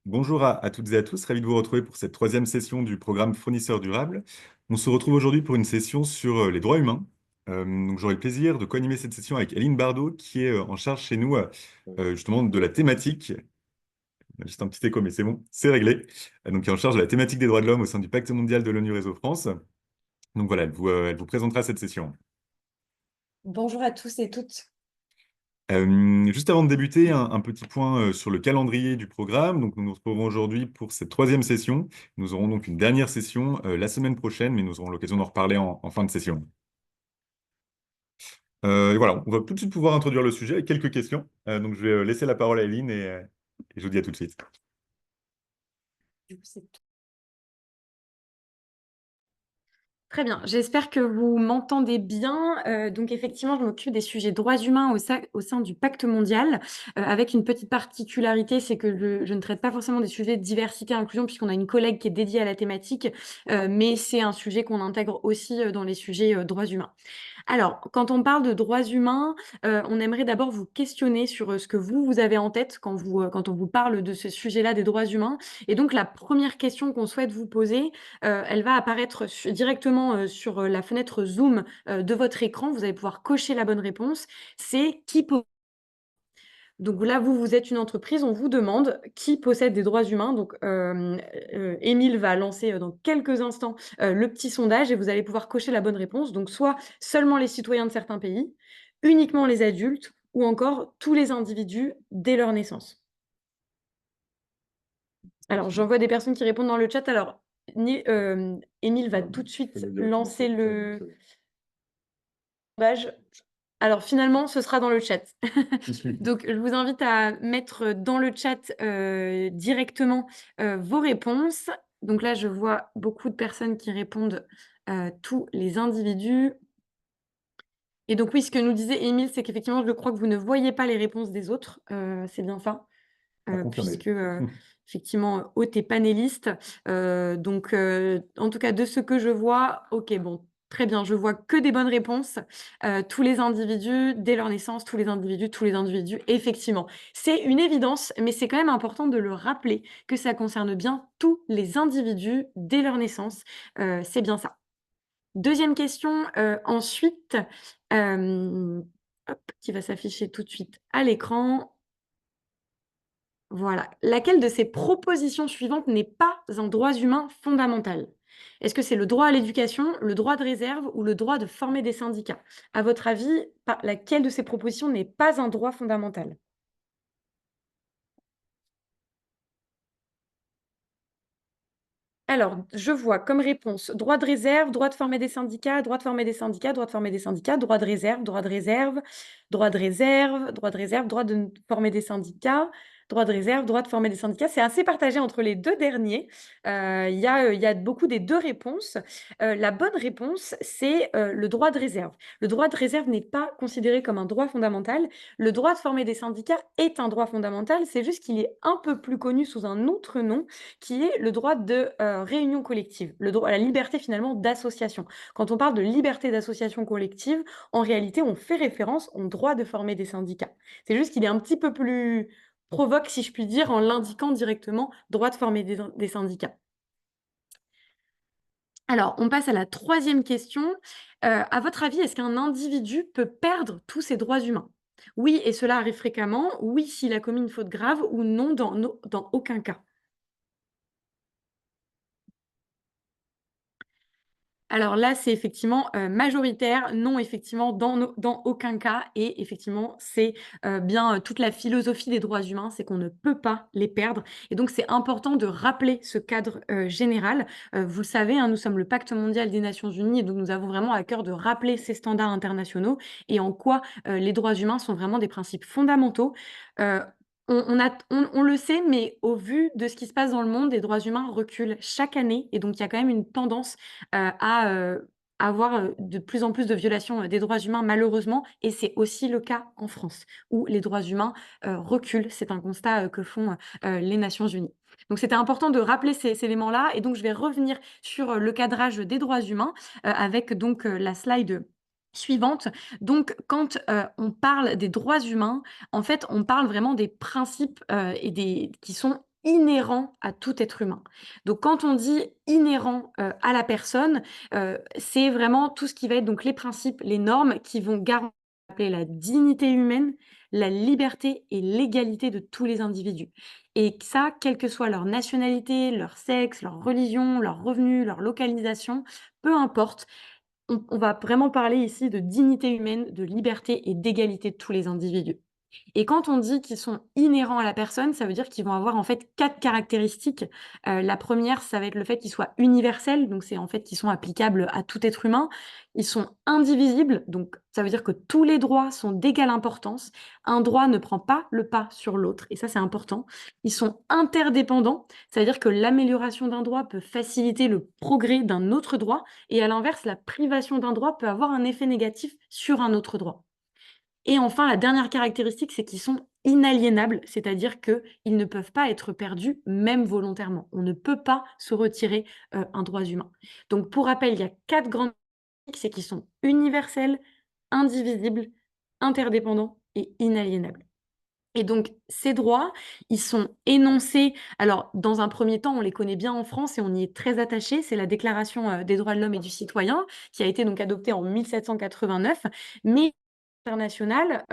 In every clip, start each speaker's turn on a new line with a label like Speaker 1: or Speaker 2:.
Speaker 1: Bonjour à toutes et à tous, ravi de vous retrouver pour cette troisième session du programme Fournisseurs durables. On se retrouve aujourd'hui pour une session sur les droits humains. Donc j'aurai le plaisir de co-animer cette session avec Aline Bardot, qui est en charge chez nous justement de la thématique. Juste un petit écho, mais c'est bon, c'est réglé. Donc qui est en charge de la thématique des droits de l'homme au sein du Pacte mondial de l'ONU Réseau France. Donc voilà, elle vous présentera cette session.
Speaker 2: Bonjour à tous et toutes.
Speaker 1: Juste avant de débuter, un petit point sur le calendrier du programme. Donc, nous nous retrouvons aujourd'hui pour cette troisième session. Nous aurons donc une dernière session la semaine prochaine, mais nous aurons l'occasion d'en reparler en fin de session. Et voilà, on va tout de suite pouvoir introduire le sujet avec quelques questions. Donc, je vais laisser la parole à Eline et je vous dis à tout de suite.
Speaker 2: Du coup, c'est tout. Très bien, j'espère que vous m'entendez bien. Donc effectivement, je m'occupe des sujets droits humains au sein du Pacte mondial, avec une petite particularité, c'est que je ne traite pas forcément des sujets de diversité et inclusion, puisqu'on a une collègue qui est dédiée à la thématique, mais c'est un sujet qu'on intègre aussi dans les sujets droits humains. Alors, quand on parle de droits humains, on aimerait d'abord vous questionner sur ce que vous avez en tête quand on vous parle de ce sujet-là des droits humains. Et donc, la première question qu'on souhaite vous poser, elle va apparaître directement sur la fenêtre Zoom de votre écran. Vous allez pouvoir cocher la bonne réponse. C'est qui donc là, vous êtes une entreprise, on vous demande qui possède des droits humains. Donc, Émile va lancer dans quelques instants le petit sondage et vous allez pouvoir cocher la bonne réponse. Donc, soit seulement les citoyens de certains pays, uniquement les adultes ou encore tous les individus dès leur naissance. Alors, j'en vois des personnes qui répondent dans le chat. Alors, Émile va tout de suite lancer le sondage. Alors finalement, ce sera dans le chat. Donc, je vous invite à mettre dans le chat directement vos réponses. Donc là, je vois beaucoup de personnes qui répondent tous les individus. Et donc oui, ce que nous disait Émile, c'est qu'effectivement, je crois que vous ne voyez pas les réponses des autres. C'est bien ça.
Speaker 1: Confirmé.
Speaker 2: Puisque effectivement, hôte et panéliste. Donc, en tout cas, de ce que je vois, ok, bon, très bien, je vois que des bonnes réponses. Tous les individus, dès leur naissance, tous les individus, effectivement. C'est une évidence, mais c'est quand même important de le rappeler que ça concerne bien tous les individus dès leur naissance. C'est bien ça. Deuxième question, ensuite, hop, qui va s'afficher tout de suite à l'écran. Voilà. Laquelle de ces propositions suivantes n'est pas un droit humain fondamental? Est-ce que c'est le droit à l'éducation, le droit de réserve ou le droit de former des syndicats? À votre avis, laquelle de ces propositions n'est pas un droit fondamental? Alors, je vois comme réponse droit de réserve, droit de former des syndicats, droit de former des syndicats, droit de former des syndicats, droit de réserve, droit de réserve, droit de réserve, droit de réserve, droit de former des syndicats, droit de réserve, droit de former des syndicats. C'est assez partagé entre les deux derniers. Il y a beaucoup des deux réponses. La bonne réponse, c'est le droit de réserve. Le droit de réserve n'est pas considéré comme un droit fondamental. Le droit de former des syndicats est un droit fondamental. C'est juste qu'il est un peu plus connu sous un autre nom qui est le droit de réunion collective, le droit à la liberté finalement d'association. Quand on parle de liberté d'association collective, en réalité, on fait référence au droit de former des syndicats. C'est juste qu'il est un petit peu plus provoque, si je puis dire, en l'indiquant directement droit de former des syndicats. Alors, on passe à la troisième question. À votre avis, est-ce qu'un individu peut perdre tous ses droits humains? Oui, et cela arrive fréquemment. Oui, s'il a commis une faute grave, ou non, dans aucun cas. Alors là, c'est effectivement, majoritaire. Non, effectivement, dans aucun cas et effectivement, c'est, bien, toute la philosophie des droits humains, c'est qu'on ne peut pas les perdre et donc c'est important de rappeler ce cadre, général. Vous le savez, hein, nous sommes le Pacte mondial des Nations unies et donc nous avons vraiment à cœur de rappeler ces standards internationaux et en quoi, les droits humains sont vraiment des principes fondamentaux. Heu, on le sait, mais au vu de ce qui se passe dans le monde, les droits humains reculent chaque année et donc il y a quand même une tendance à avoir de plus en plus de violations des droits humains, malheureusement. Et c'est aussi le cas en France, où les droits humains reculent. C'est un constat que font les Nations Unies. Donc c'était important de rappeler ces éléments-là. Et donc je vais revenir sur le cadrage des droits humains avec donc la slide suivante. Donc quand on parle des droits humains, en fait, on parle vraiment des principes qui sont inhérent à tout être humain. Donc quand on dit inhérent, à la personne, c'est vraiment tout ce qui va être donc les principes, les normes qui vont garantir la dignité humaine, la liberté et l'égalité de tous les individus. Et ça, quelle que soit leur nationalité, leur sexe, leur religion, leurs revenus, leur localisation, peu importe, on va vraiment parler ici de dignité humaine, de liberté et d'égalité de tous les individus. Et quand on dit qu'ils sont inhérents à la personne, ça veut dire qu'ils vont avoir en fait 4 caractéristiques. La première, ça va être le fait qu'ils soient universels, donc c'est en fait qu'ils sont applicables à tout être humain. Ils sont indivisibles, donc ça veut dire que tous les droits sont d'égale importance. Un droit ne prend pas le pas sur l'autre et ça, c'est important. Ils sont interdépendants, ça veut dire que l'amélioration d'un droit peut faciliter le progrès d'un autre droit et à l'inverse, la privation d'un droit peut avoir un effet négatif sur un autre droit. Et enfin, la dernière caractéristique, c'est qu'ils sont inaliénables, c'est-à-dire qu'ils ne peuvent pas être perdus, même volontairement. On ne peut pas se retirer un droit humain. Donc, pour rappel, il y a 4 grandes caractéristiques, c'est qu'ils sont universels, indivisibles, interdépendants et inaliénables. Et donc, ces droits, ils sont énoncés. Alors, dans un premier temps, on les connaît bien en France et on y est très attaché. C'est la Déclaration des droits de l'homme et du citoyen, qui a été donc adoptée en 1789. Mais international,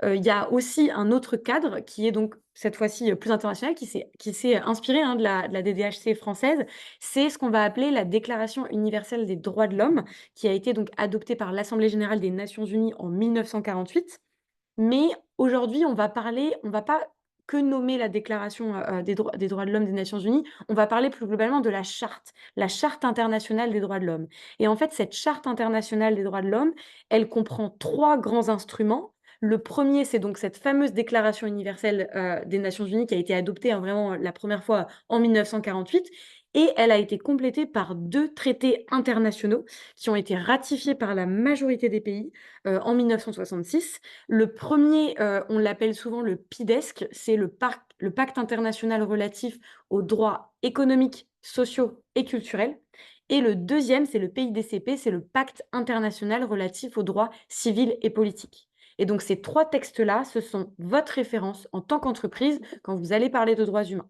Speaker 2: il y a aussi un autre cadre qui est donc cette fois-ci, plus international, qui s'est inspiré, hein, de la DDHC française. C'est ce qu'on va appeler la Déclaration universelle des droits de l'homme, qui a été donc adoptée par l'Assemblée générale des Nations unies en 1948. Mais aujourd'hui, on va pas que nommer la déclaration, des droits de l'homme des Nations unies, on va parler plus globalement de la Charte internationale des droits de l'homme. Et en fait, cette Charte internationale des droits de l'homme, elle comprend 3 grands instruments. Le premier, c'est donc cette fameuse Déclaration universelle, des Nations unies qui a été adoptée, hein, vraiment la première fois en 1948 et elle a été complétée par 2 traités internationaux qui ont été ratifiés par la majorité des pays, en 1966. Le premier, on l'appelle souvent le PIDESC, c'est le Pacte international relatif aux droits économiques, sociaux et culturels. Et le deuxième, c'est le PIDCP, c'est le Pacte international relatif aux droits civils et politiques. Et donc ces 3 textes-là, ce sont votre référence en tant qu'entreprise quand vous allez parler de droits humains.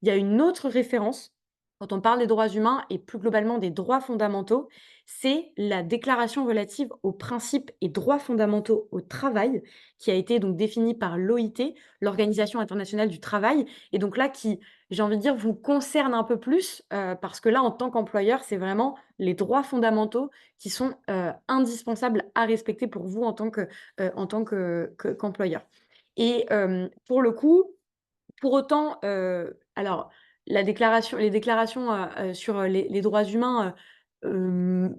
Speaker 2: Il y a une autre référence quand on parle des droits humains et plus globalement des droits fondamentaux, c'est la déclaration relative aux principes et droits fondamentaux au travail, qui a été donc définie par l'OIT, l'Organisation internationale du travail, et donc là qui, j'ai envie de dire, vous concerne un peu plus, parce que là, en tant qu'employeur, c'est vraiment les droits fondamentaux qui sont, indispensables à respecter pour vous en tant qu'employeur. Et pour le coup, pour autant, alors les déclarations, sur, les droits humains, hem,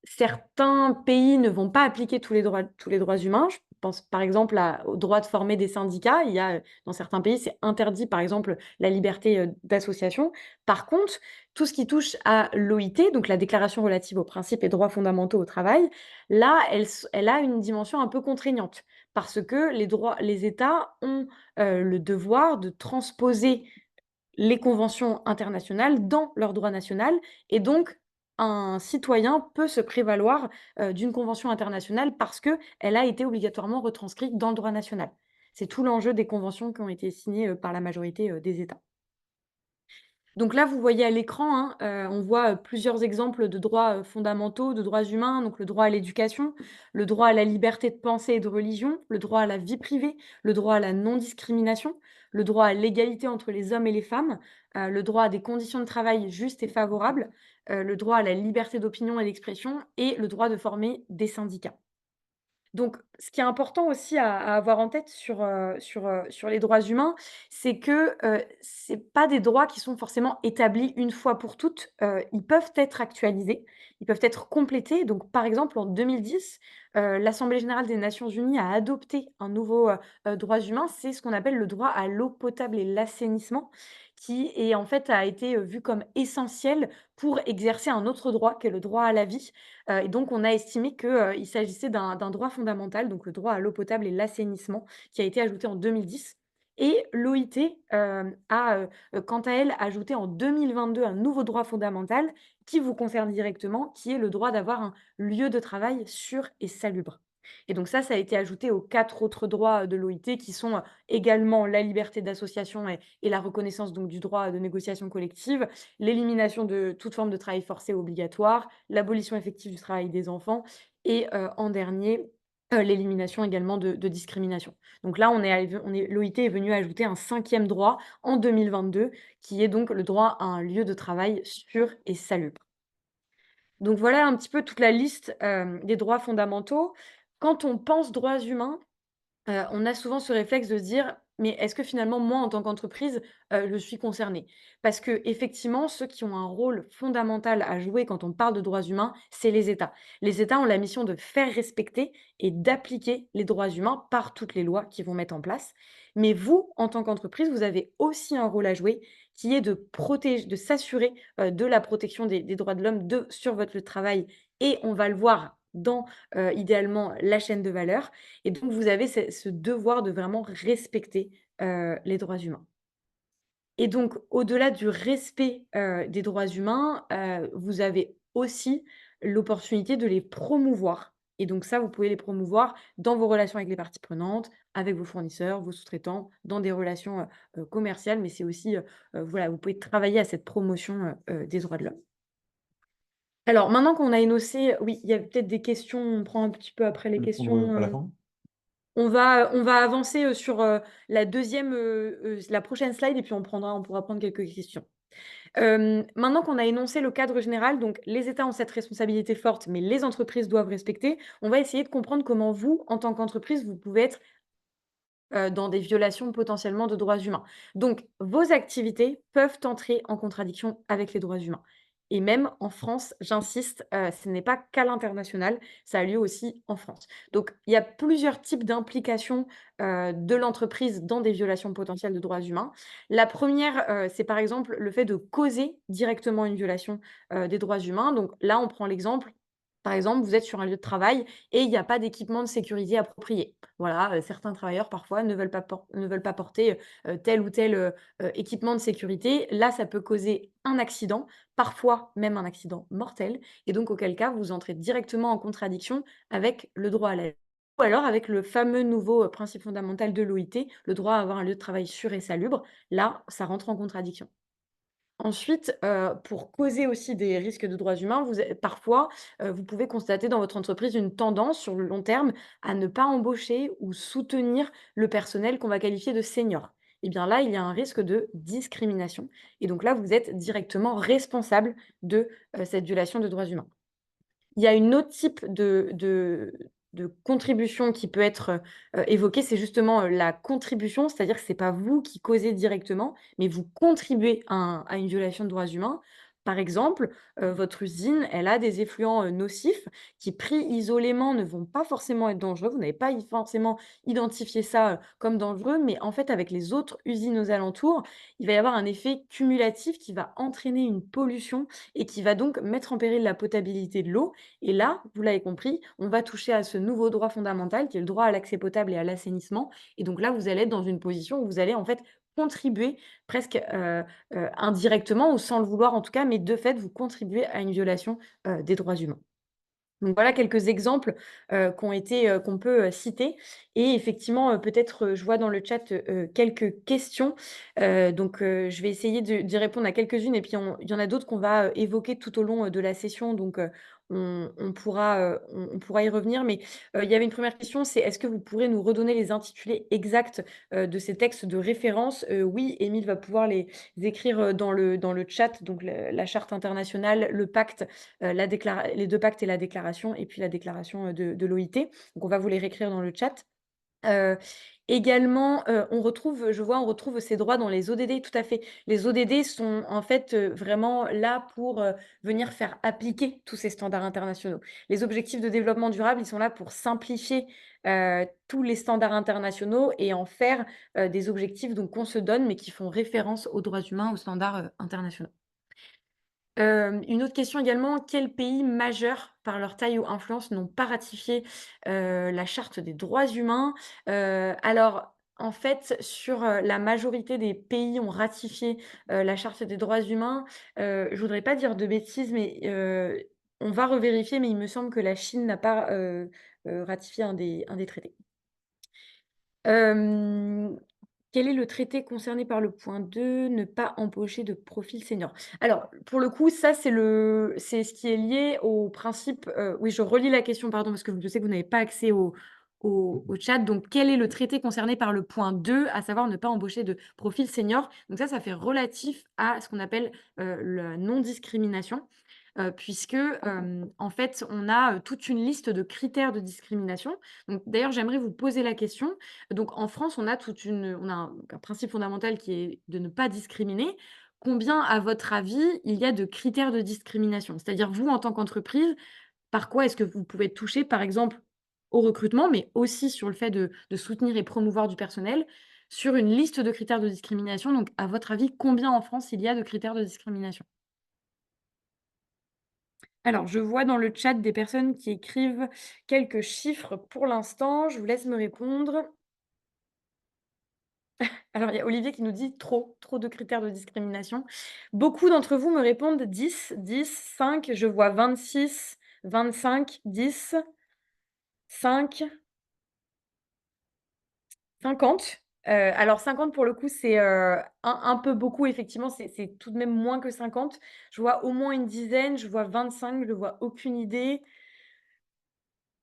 Speaker 2: certains pays ne vont pas appliquer tous les droits humains. Je pense par exemple au droit de former des syndicats. Il y a, dans certains pays, c'est interdit, par exemple, la liberté, d'association. Par contre, tout ce qui touche à l'OIT, donc la déclaration relative aux principes et droits fondamentaux au travail, là, elle a une dimension un peu contraignante parce que les États ont, le devoir de transposer les conventions internationales dans leur droit national et donc un citoyen peut se prévaloir, d'une convention internationale parce qu'elle a été obligatoirement retranscrite dans le droit national. C'est tout l'enjeu des conventions qui ont été signées, par la majorité, des États. Donc là, vous voyez à l'écran, hein, on voit, plusieurs exemples de droits, fondamentaux, de droits humains, donc le droit à l'éducation, le droit à la liberté de pensée et de religion, le droit à la vie privée, le droit à la non-discrimination, le droit à l'égalité entre les hommes et les femmes, le droit à des conditions de travail justes et favorables, le droit à la liberté d'opinion et d'expression et le droit de former des syndicats. Donc, ce qui est important aussi à avoir en tête sur les droits humains, c'est que, c'est pas des droits qui sont forcément établis une fois pour toutes, ils peuvent être actualisés, ils peuvent être complétés. Donc, par exemple, en 2010, l'Assemblée générale des Nations unies a adopté un nouveau, droits humain, c'est ce qu'on appelle le droit à l'eau potable et l'assainissement, qui est en fait a été, vu comme essentiel pour exercer un autre droit qui est le droit à la vie. Et donc on a estimé que, il s'agissait d'un droit fondamental, donc le droit à l'eau potable et l'assainissement, qui a été ajouté en 2010 et l'OIT, a, quant à elle, ajouté en 2022 un nouveau droit fondamental qui vous concerne directement, qui est le droit d'avoir un lieu de travail sûr et salubre. Et donc ça a été ajouté aux 4 autres droits de l'OIT qui sont, également la liberté d'association et la reconnaissance donc du droit de négociation collective, l'élimination de toute forme de travail forcé obligatoire, l'abolition effective du travail des enfants et en dernier, l'élimination également de discrimination. Donc là, l'OIT est venu ajouter un 5e droit en 2022 qui est donc le droit à un lieu de travail sûr et salubre. Donc voilà un petit peu toute la liste, des droits fondamentaux. Quand on pense droits humains, on a souvent ce réflexe de se dire: «Mais est-ce que finalement moi en tant qu'entreprise, je suis concernée?» Parce qu'effectivement, ceux qui ont un rôle fondamental à jouer quand on parle de droits humains, c'est les États. Les États ont la mission de faire respecter et d'appliquer les droits humains par toutes les lois qu'ils vont mettre en place. Mais vous, en tant qu'entreprise, vous avez aussi un rôle à jouer qui est de s'assurer, de la protection des droits de l'homme sur votre lieu de travail et on va le voir dans, idéalement la chaîne de valeur et donc vous avez ce devoir de vraiment respecter, les droits humains. Et donc au-delà du respect, des droits humains, vous avez aussi l'opportunité de les promouvoir et donc ça, vous pouvez les promouvoir dans vos relations avec les parties prenantes, avec vos fournisseurs, vos sous-traitants, dans des relations, commerciales, mais c'est aussi, voilà, vous pouvez travailler à cette promotion, des droits de l'homme. Alors maintenant qu'on a énoncé oui, il y a peut-être des questions, on prend un petit peu après les
Speaker 1: Je vais prendre
Speaker 2: questions,
Speaker 1: à la fin.
Speaker 2: on va avancer, sur, la prochaine slide et puis on pourra prendre quelques questions. Maintenant qu'on a énoncé le cadre général, donc les États ont cette responsabilité forte, mais les entreprises doivent respecter, on va essayer de comprendre comment vous, en tant qu'entreprise, vous pouvez être dans des violations potentiellement de droits humains. Donc vos activités peuvent entrer en contradiction avec les droits humains et même en France, j'insiste, ce n'est pas qu'à l'international, ça a lieu aussi en France. Donc il y a plusieurs types d'implications, de l'entreprise dans des violations potentielles de droits humains. La première, c'est par exemple le fait de causer directement une violation, des droits humains. Donc là, on prend l'exemple, par exemple, vous êtes sur un lieu de travail et il n'y a pas d'équipement de sécurité approprié. Voilà, certains travailleurs parfois ne veulent pas porter, tel ou tel, équipement de sécurité. Là, ça peut causer un accident, parfois même un accident mortel et donc auquel cas vous entrez directement en contradiction avec le droit à la vie ou alors avec le fameux nouveau, principe fondamental de l'OIT, le droit à avoir un lieu de travail sûr et salubre. Là, ça rentre en contradiction. Ensuite, pour causer aussi des risques de droits humains, parfois, vous pouvez constater dans votre entreprise une tendance sur le long terme à ne pas embaucher ou soutenir le personnel qu'on va qualifier de senior. Et bien là, il y a un risque de discrimination et donc là, vous êtes directement responsable de, cette violation de droits humains. Il y a une autre type de contribution qui peut être, évoquée, c'est justement, la contribution, c'est-à-dire que c'est pas vous qui causez directement, mais vous contribuez à une violation de droits humains. Par exemple, votre usine, elle a des effluents, nocifs qui, pris isolément, ne vont pas forcément être dangereux. Vous n'avez pas forcément identifié ça, comme dangereux, mais en fait, avec les autres usines aux alentours, il va y avoir un effet cumulatif qui va entraîner une pollution et qui va donc mettre en péril la potabilité de l'eau et là, vous l'avez compris, on va toucher à ce nouveau droit fondamental qui est le droit à l'accès potable et à l'assainissement. Et donc là, vous allez être dans une position où vous allez en fait contribuer presque indirectement ou sans le vouloir en tout cas, mais de fait, vous contribuez à une violation des droits humains. Donc voilà quelques exemples, qu'on peut, citer et effectivement, peut-être, je vois dans le chat, quelques questions, je vais essayer d'y répondre à quelques-unes et puis il y en a d'autres qu'on va, évoquer tout au long, de la session on pourra y revenir mais, il y avait une première question, c'est: «Est-ce que vous pourrez nous redonner les intitulés exacts, de ces textes de référence?» Oui, Émile va pouvoir les écrire, dans le chat, donc le la charte internationale, le pacte les 2 pactes et la déclaration et puis la déclaration, de l'OIT. Donc on va vous les réécrire dans le chat. Heu, également, on retrouve ces droits dans les ODD, tout à fait. Les ODD sont en fait, vraiment là pour, venir faire appliquer tous ces standards internationaux. Les objectifs de développement durable, ils sont là pour simplifier, tous les standards internationaux et en faire, des objectifs donc qu'on se donne, mais qui font référence aux droits humains, aux standards, internationaux. Une autre question également, quels pays majeurs, par leur taille ou influence, n'ont pas ratifié, la charte des droits humains? Alors, en fait, sur, la majorité des pays ont ratifié, la charte des droits humains. Je voudrais pas dire de bêtises, mais, on va revérifier, mais il me semble que la Chine n'a pas, ratifier un des traités. Hem, Quel est le traité concerné par le point 2? Ne pas embaucher de profil senior. Alors, pour le coup, ça, c'est ce qui est lié au principe, oui, je relis la question, pardon, parce que je sais que vous n'avez pas accès au chat. Donc, quel est le traité concerné par le point 2, à savoir ne pas embaucher de profil senior? Donc ça fait relatif à ce qu'on appelle, la non-discrimination, puisque, en fait, on a, toute une liste de critères de discrimination. Donc d'ailleurs, j'aimerais vous poser la question. Donc en France, on a un principe fondamental qui est de ne pas discriminer. Combien, à votre avis, il y a de critères de discrimination? C'est-à-dire, vous, en tant qu'entreprise, par quoi est-ce que vous pouvez toucher, par exemple, au recrutement, mais aussi sur le fait de soutenir et promouvoir du personnel, sur une liste de critères de discrimination? Donc, à votre avis, combien en France il y a de critères de discrimination? Alors, je vois dans le chat des personnes qui écrivent quelques chiffres pour l'instant. Je vous laisse me répondre. Alors, il y a Olivier qui nous dit: «Trop, trop de critères de discrimination». Beaucoup d'entre vous me répondent 10, 10, 5. Je vois 26, 25, 10, 5, 50. Alors 50 pour le coup, c'est, un peu beaucoup effectivement, c'est tout de même moins que 50. Je vois au moins une dizaine, je vois 25, je vois aucune idée.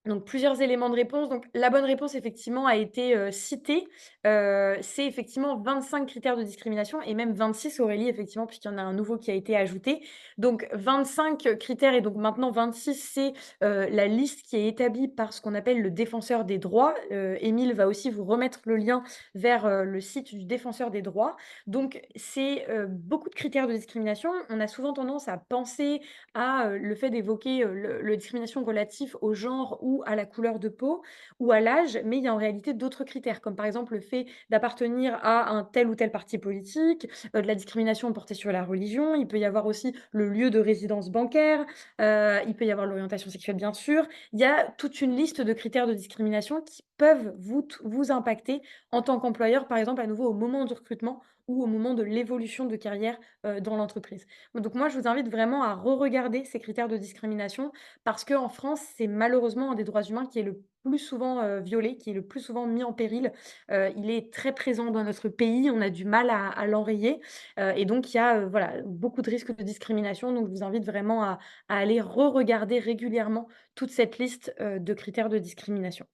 Speaker 2: Donc plusieurs éléments de réponse. Donc la bonne réponse effectivement a été, citée. C'est effectivement 25 critères de discrimination et même 26 Aurélie effectivement puisqu'il y en a un nouveau qui a été ajouté. Donc 25 critères et donc maintenant 26 c'est, la liste qui est établie par ce qu'on appelle le défenseur des droits. Émile va aussi vous remettre le lien vers, le site du défenseur des droits. Donc c'est, beaucoup de critères de discrimination. On a souvent tendance à penser à, le fait d'évoquer, le discrimination relative au genre ou à la couleur de peau ou à l'âge, mais il y a en réalité d'autres critères, comme par exemple le fait d'appartenir à un tel ou tel parti politique, de la discrimination portée sur la religion. Il peut y avoir aussi le lieu de résidence bancaire, il peut y avoir l'orientation sexuelle, bien sûr. Il y a toute une liste de critères de discrimination qui peuvent vous impacter en tant qu'employeur, par exemple, à nouveau au moment du recrutement ou au moment de l'évolution de carrière, dans l'entreprise. Donc moi, je vous invite vraiment à re-regarder ces critères de discrimination parce qu'en France, c'est malheureusement un des droits humains qui est le plus souvent, violé, qui est le plus souvent mis en péril. Il est très présent dans notre pays, on a du mal à l'enrayer, et donc il y a, voilà, beaucoup de risques de discrimination. Donc je vous invite vraiment à aller re-regarder régulièrement toute cette liste, de critères de discrimination.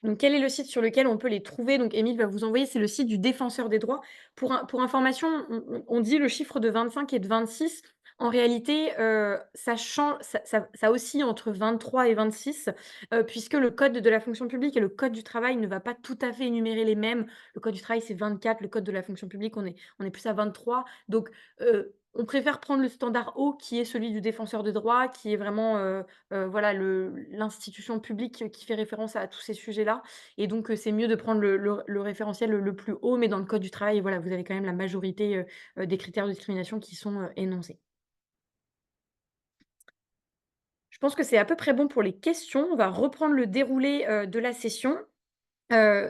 Speaker 2: Donc, quel est le site sur lequel on peut les trouver? Donc, Émile va vous envoyer, c'est le site du défenseur des droits. Pour information, on dit le chiffre de 25 et de 26. En réalité, ça oscille entre 23 et 26, puisque le code de la fonction publique et le code du travail ne va pas tout à fait énumérer les mêmes. Le code du travail, c'est 24, le code de la fonction publique, on est plus à 23. Donc, on préfère prendre le standard haut qui est celui du défenseur des droits, qui est vraiment, voilà l'institution publique qui fait référence à tous ces sujets-là et donc c'est mieux de prendre le référentiel le plus haut, mais dans le code du travail, voilà, vous avez quand même la majorité, des critères de discrimination qui sont, énoncés. Je pense que c'est à peu près bon pour les questions. On va reprendre le déroulé, de la session.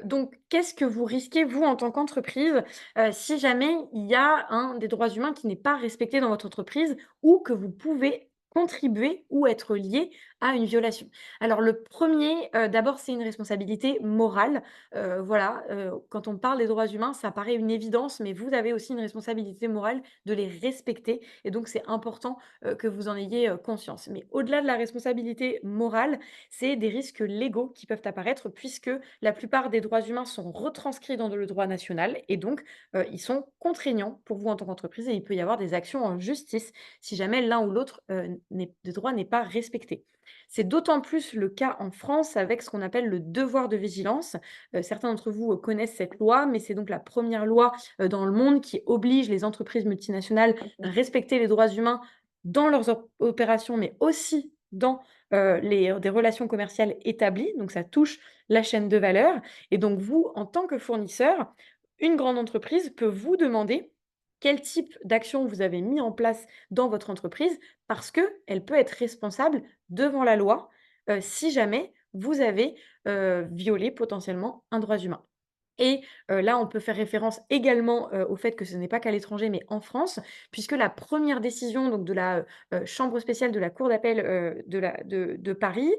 Speaker 2: Donc qu'est-ce que vous risquez, vous, en tant qu'entreprise, si jamais il y a un des droits humains qui n'est pas respecté dans votre entreprise ou que vous pouvez contribuer ou être lié à une violation? Alors le premier, d'abord, c'est une responsabilité morale. Voilà, quand on parle des droits humains, ça paraît une évidence, mais vous avez aussi une responsabilité morale de les respecter et donc c'est important, que vous en ayez, conscience. Mais au-delà de la responsabilité morale, c'est des risques légaux qui peuvent apparaître puisque la plupart des droits humains sont retranscrits dans le droit national et donc ils sont contraignants pour vous en tant qu'entreprise et il peut y avoir des actions en justice si jamais l'un ou l'autre, des droits n'est pas respecté. C'est d'autant plus le cas en France avec ce qu'on appelle le devoir de vigilance. Certains d'entre vous, connaissent cette loi, mais c'est donc la première loi, dans le monde qui oblige les entreprises multinationales à respecter les droits humains dans leurs opérations, mais aussi dans, des relations commerciales établies. Donc ça touche la chaîne de valeur et donc vous, en tant que fournisseur, une grande entreprise peut vous demander quel type d'action vous avez mis en place dans votre entreprise parce qu'elle peut être responsable devant la loi, si jamais vous avez, violé potentiellement un droit humain. Et là, on peut faire référence également, au fait que ce n'est pas qu'à l'étranger, mais en France, puisque la première décision donc de la, chambre spéciale de la cour d'appel, de Paris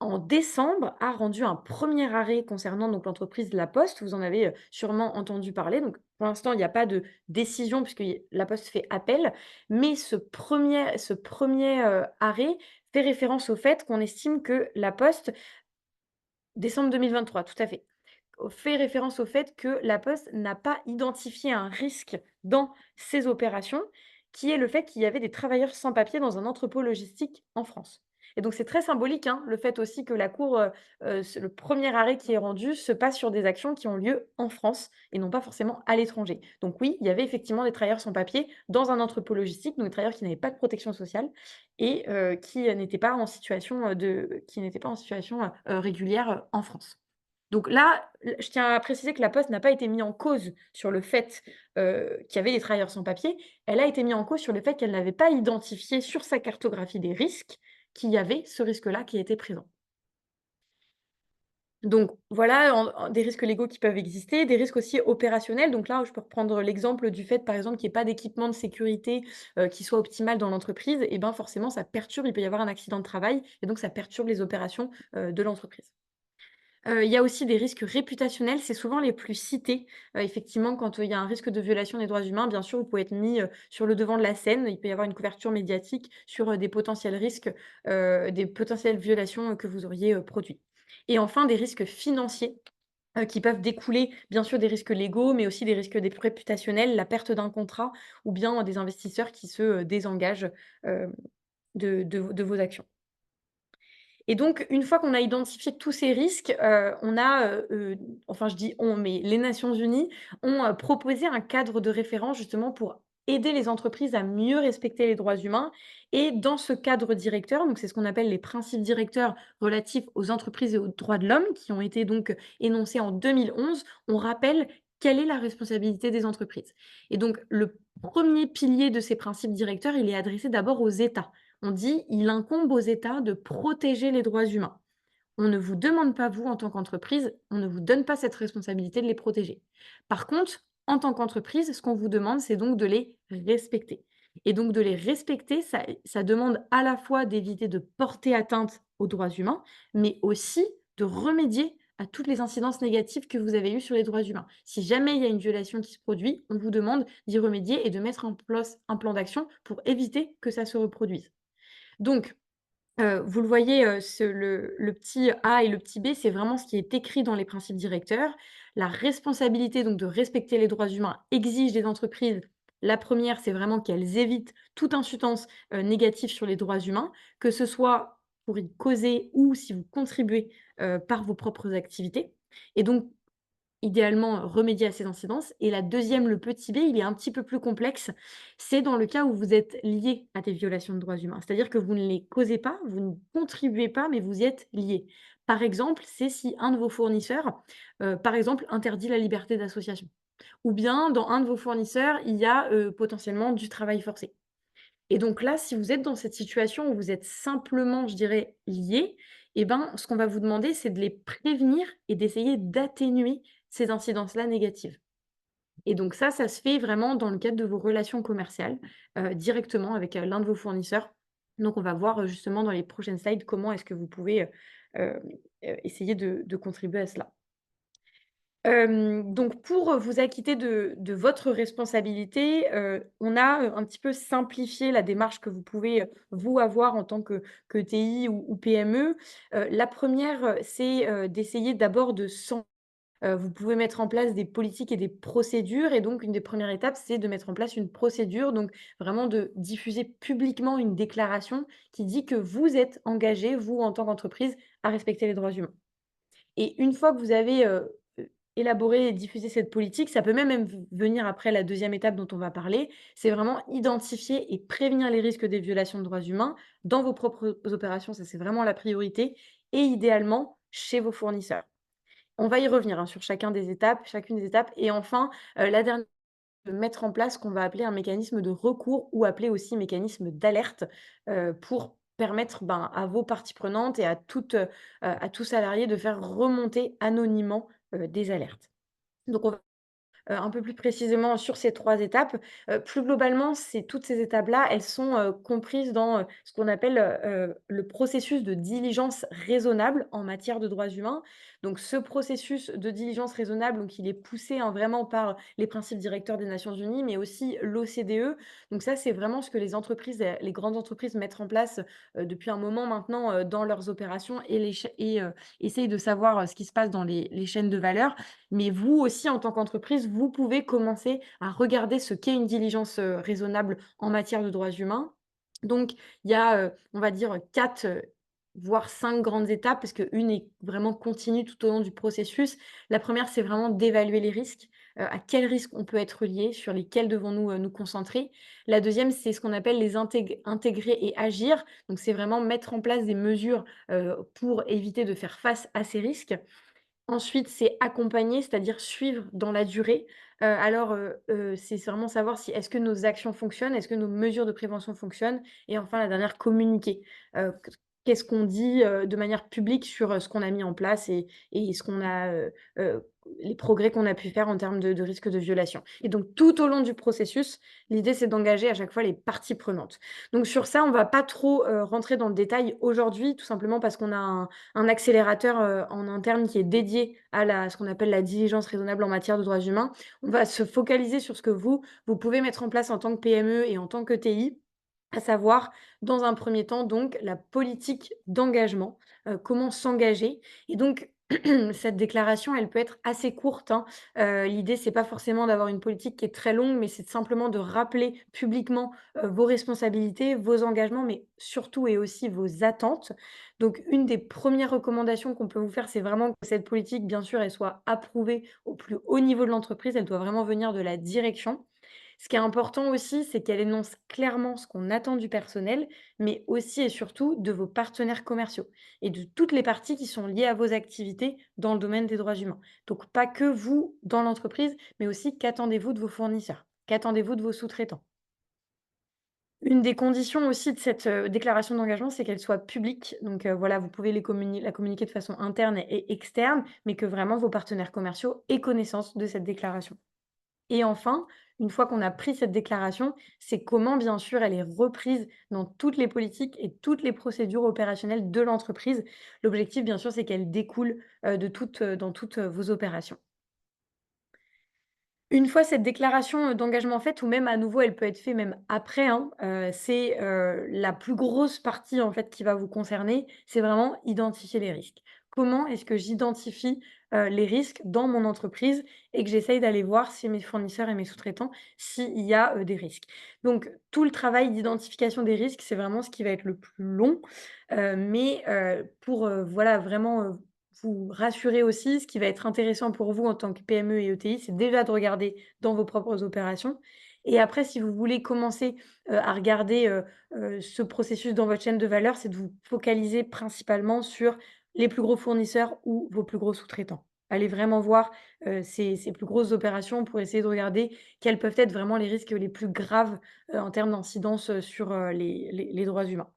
Speaker 2: en décembre, a rendu un premier arrêt concernant donc l'entreprise La Poste. Vous en avez, sûrement entendu parler. Donc pour l'instant, il n'y a pas de décision puisque La Poste fait appel, mais ce premier arrêt fait référence au fait qu'on estime que La Poste décembre 2023, tout à fait. Fait référence au fait que La Poste n'a pas identifié un risque dans ses opérations, qui est le fait qu'il y avait des travailleurs sans papier dans un entrepôt logistique en France. Et donc c'est très symbolique, hein, le fait aussi que la cour, le premier arrêt qui est rendu se passe sur des actions qui ont lieu en France et non pas forcément à l'étranger. Donc oui, il y avait effectivement des travailleurs sans papier dans un entrepôt logistique, donc des travailleurs qui n'avaient pas de protection sociale et qui n'étaient pas en situation, régulière, en France. Donc là, je tiens à préciser que La Poste n'a pas été mis en cause sur le fait, qu'il y avait des travailleurs sans papier. Elle a été mise en cause sur le fait qu'elle n'avait pas identifié sur sa cartographie des risques, qu'il y avait ce risque-là qui était présent. Donc voilà, des risques légaux qui peuvent exister, des risques aussi opérationnels. Donc là, je peux reprendre l'exemple du fait, par exemple, qu'il n'y ait pas d'équipement de sécurité, qui soit optimal dans l'entreprise et ben, forcément ça perturbe, il peut y avoir un accident de travail et donc ça perturbe les opérations, de l'entreprise. Il y a aussi des risques réputationnels, c'est souvent les plus cités. Effectivement, quand, il y a un risque de violation des droits humains, bien sûr, vous pouvez être mis, sur le devant de la scène. Il peut y avoir une couverture médiatique sur, des potentiels risques, des potentielles violations, que vous auriez, produits. Et enfin, des risques financiers, qui peuvent découler, bien sûr, des risques légaux, mais aussi des risques réputationnels, la perte d'un contrat ou bien des investisseurs qui se, désengagent, de vos actions. Et donc, une fois qu'on a identifié tous ces risques, on a, enfin je dis «on», mais les Nations unies ont, proposé un cadre de référence justement pour aider les entreprises à mieux respecter les droits humains et dans ce cadre directeur, donc c'est ce qu'on appelle les principes directeurs relatifs aux entreprises et aux droits de l'homme qui ont été donc énoncés en 2011, on rappelle quelle est la responsabilité des entreprises. Et donc le premier pilier de ces principes directeurs, il est adressé d'abord aux États. On dit: «Il incombe aux États de protéger les droits humains». On ne vous demande pas, vous, en tant qu'entreprise, on ne vous donne pas cette responsabilité de les protéger. Par contre, en tant qu'entreprise, ce qu'on vous demande, c'est donc de les respecter. Et donc de les respecter, ça demande à la fois d'éviter de porter atteinte aux droits humains, mais aussi de remédier à toutes les incidences négatives que vous avez eues sur les droits humains. Si jamais il y a une violation qui se produit, on vous demande d'y remédier et de mettre en place un plan d'action pour éviter que ça se reproduise. Donc, vous le voyez, le petit A et le petit B, c'est vraiment ce qui est écrit dans les principes directeurs. La responsabilité donc de respecter les droits humains exige des entreprises, la première, c'est vraiment qu'elles évitent toute incidence, négative sur les droits humains, que ce soit pour y causer ou si vous contribuez, par vos propres activités et donc idéalement, remédier à ces incidences et la deuxième, le petit b, il est un petit peu plus complexe. C'est dans le cas où vous êtes lié à des violations de droits humains. C'est-à-dire que vous ne les causez pas, vous ne contribuez pas, mais vous y êtes lié. Par exemple, c'est si un de vos fournisseurs, par exemple, interdit la liberté d'association ou bien dans un de vos fournisseurs, il y a, potentiellement du travail forcé. Et donc là, si vous êtes dans cette situation où vous êtes simplement, je dirais, liés, eh ben, ce qu'on va vous demander, c'est de les prévenir et d'essayer d'atténuer ces incidences-là négatives. Et donc ça se fait vraiment dans le cadre de vos relations commerciales, directement avec, l'un de vos fournisseurs. Donc on va voir, justement dans les prochaines slides comment est-ce que vous pouvez, essayer de contribuer à cela. Donc pour, vous acquitter de votre responsabilité, on a, un petit peu simplifié la démarche que vous pouvez, vous avoir en tant que TI ou PME. La première, c'est, d'essayer d'abord de vous pouvez mettre en place des politiques et des procédures et donc une des premières étapes, c'est de mettre en place une procédure, donc vraiment de diffuser publiquement une déclaration qui dit que vous êtes engagé, vous en tant qu'entreprise, à respecter les droits humains. Et une fois que vous avez, élaboré et diffusé cette politique, ça peut même venir après la deuxième étape dont on va parler, c'est vraiment identifier et prévenir les risques des violations de droits humains dans vos propres opérations, ça c'est vraiment la priorité et idéalement chez vos fournisseurs. On va y revenir, hein, sur chacune des étapes et enfin, la dernière, de mettre en place ce qu'on va appeler un mécanisme de recours ou appelé aussi mécanisme d'alerte, pour permettre, ben, à vos parties prenantes et à tout salarié de faire remonter anonymement, des alertes. Donc on va un peu plus précisément sur ces 3 étapes. Plus globalement, toutes ces étapes-là, elles sont, comprises dans, ce qu'on appelle, le processus de diligence raisonnable en matière de droits humains. Donc ce processus de diligence raisonnable, donc il est poussé, hein, vraiment par les principes directeurs des Nations unies, mais aussi l'OCDE. Donc ça, c'est vraiment ce que les entreprises, les grandes entreprises mettent en place, depuis un moment maintenant, dans leurs opérations et essayent de savoir, ce qui se passe dans les chaînes de valeur. Mais vous aussi, en tant qu'entreprise, vous pouvez commencer à regarder ce qu'est une diligence, raisonnable en matière de droits humains. Donc il y a, on va dire 4, voire 5 grandes étapes, parce qu'une est vraiment continue tout au long du processus. La première, c'est vraiment d'évaluer les risques. À quels risques on peut être lié, sur lesquels devons-nous, nous concentrer. La deuxième, c'est ce qu'on appelle les intégrer et agir. Donc c'est vraiment mettre en place des mesures, pour éviter de faire face à ces risques. Ensuite, c'est accompagner, c'est-à-dire suivre dans la durée. C'est vraiment savoir si est-ce que nos actions fonctionnent? Est-ce que nos mesures de prévention fonctionnent? Et enfin, la dernière, communiquer. Qu'est-ce qu'on dit, de manière publique sur, ce qu'on a mis en place et ce qu'on a, les progrès qu'on a pu faire en termes de risque de violation. Et donc tout au long du processus, l'idée, c'est d'engager à chaque fois les parties prenantes. Donc sur ça, on va pas trop, rentrer dans le détail aujourd'hui, tout simplement parce qu'on a un accélérateur, en interne qui est dédié à ce qu'on appelle la diligence raisonnable en matière de droits humains. On va se focaliser sur ce que vous pouvez mettre en place en tant que PME et en tant que TI, à savoir, dans un premier temps, donc la politique d'engagement, comment s'engager. Et donc cette déclaration, elle peut être assez courte, hein. L'idée, c'est pas forcément d'avoir une politique qui est très longue, mais c'est simplement de rappeler publiquement, vos responsabilités, vos engagements, mais surtout et aussi vos attentes. Donc une des premières recommandations qu'on peut vous faire, c'est vraiment que cette politique, bien sûr, elle soit approuvée au plus haut niveau de l'entreprise. Elle doit vraiment venir de la direction. Ce qui est important aussi, c'est qu'elle énonce clairement ce qu'on attend du personnel, mais aussi et surtout de vos partenaires commerciaux et de toutes les parties qui sont liées à vos activités dans le domaine des droits humains. Donc pas que vous dans l'entreprise, mais aussi qu'attendez-vous de vos fournisseurs? Qu'attendez-vous de vos sous-traitants? Une des conditions aussi de cette, déclaration d'engagement, c'est qu'elle soit publique. Donc, voilà, vous pouvez la communiquer de façon interne et externe, mais que vraiment vos partenaires commerciaux aient connaissance de cette déclaration. Et enfin, une fois qu'on a pris cette déclaration, c'est comment, bien sûr, elle est reprise dans toutes les politiques et toutes les procédures opérationnelles de l'entreprise. L'objectif, bien sûr, c'est qu'elle découle, dans toutes, vos opérations. Une fois cette déclaration, d'engagement faite ou même à nouveau, elle peut être faite même après, hein, c'est, la plus grosse partie, en fait, qui va vous concerner, c'est vraiment identifier les risques. Comment est-ce que j'identifie, les risques dans mon entreprise et que j'essaye d'aller voir chez mes fournisseurs et mes sous-traitants s'il y a, des risques? Donc tout le travail d'identification des risques, c'est vraiment ce qui va être le plus long, pour, voilà, vraiment, vous rassurer aussi, ce qui va être intéressant pour vous en tant que PME et ETI, c'est déjà de regarder dans vos propres opérations et après si vous voulez commencer, à regarder, ce processus dans votre chaîne de valeur, c'est de vous focaliser principalement sur les plus gros fournisseurs ou vos plus gros sous-traitants. Allez vraiment voir, ces plus grosses opérations pour essayer de regarder quels peuvent être vraiment les risques les plus graves, en termes d'incidence, sur, les droits humains.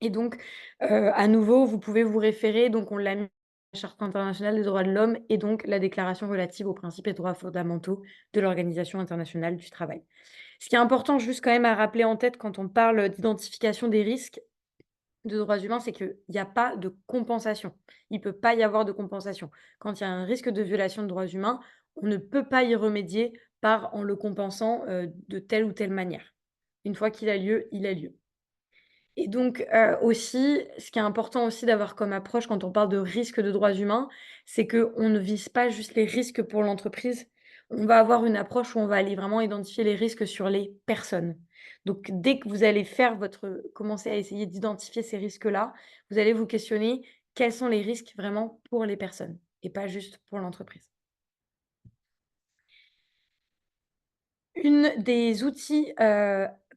Speaker 2: Et donc, à nouveau, vous pouvez vous référer, donc on l'a mis, à la Charte internationale des droits de l'homme et donc la déclaration relative aux principes et droits fondamentaux de l'Organisation internationale du travail. Ce qui est important juste quand même à rappeler en tête quand on parle d'identification des risques de droits humains, c'est qu'il y a pas de compensation. Il peut pas y avoir de compensation. Quand il y a un risque de violation de droits humains, on ne peut pas y remédier en le compensant, de telle ou telle manière. Une fois qu'il a lieu, il a lieu. Et donc, aussi, ce qui est important aussi d'avoir comme approche quand on parle de risque de droits humains, c'est qu'on ne vise pas juste les risques pour l'entreprise. On va avoir une approche où on va aller vraiment identifier les risques sur les personnes. Donc dès que vous allez commencer à essayer d'identifier ces risques-là, vous allez vous questionner: quels sont les risques vraiment pour les personnes et pas juste pour l'entreprise? Une des outils,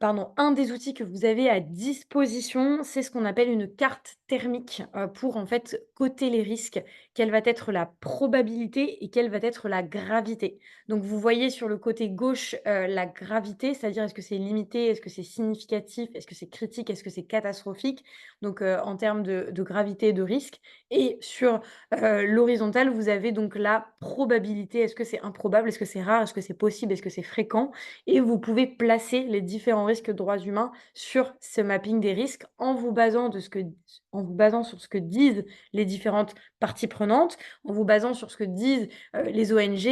Speaker 2: Pardon, un des outils que vous avez à disposition, c'est ce qu'on appelle une carte thermique, pour en fait coter les risques. Quelle va être la probabilité et quelle va être la gravité? Donc vous voyez sur le côté gauche, la gravité, c'est-à-dire est-ce que c'est limité, est-ce que c'est significatif, est-ce que c'est critique, est-ce que c'est catastrophique? Donc en termes de gravité et de risque et sur, l'horizontale, vous avez donc la probabilité. Est-ce que c'est improbable? Est-ce que c'est rare? Est-ce que c'est possible? Est-ce que c'est fréquent? Et vous pouvez placer les différents risques droits humains sur ce mapping des risques en vous basant sur ce que disent les différentes parties prenantes, en vous basant sur ce que disent, les ONG,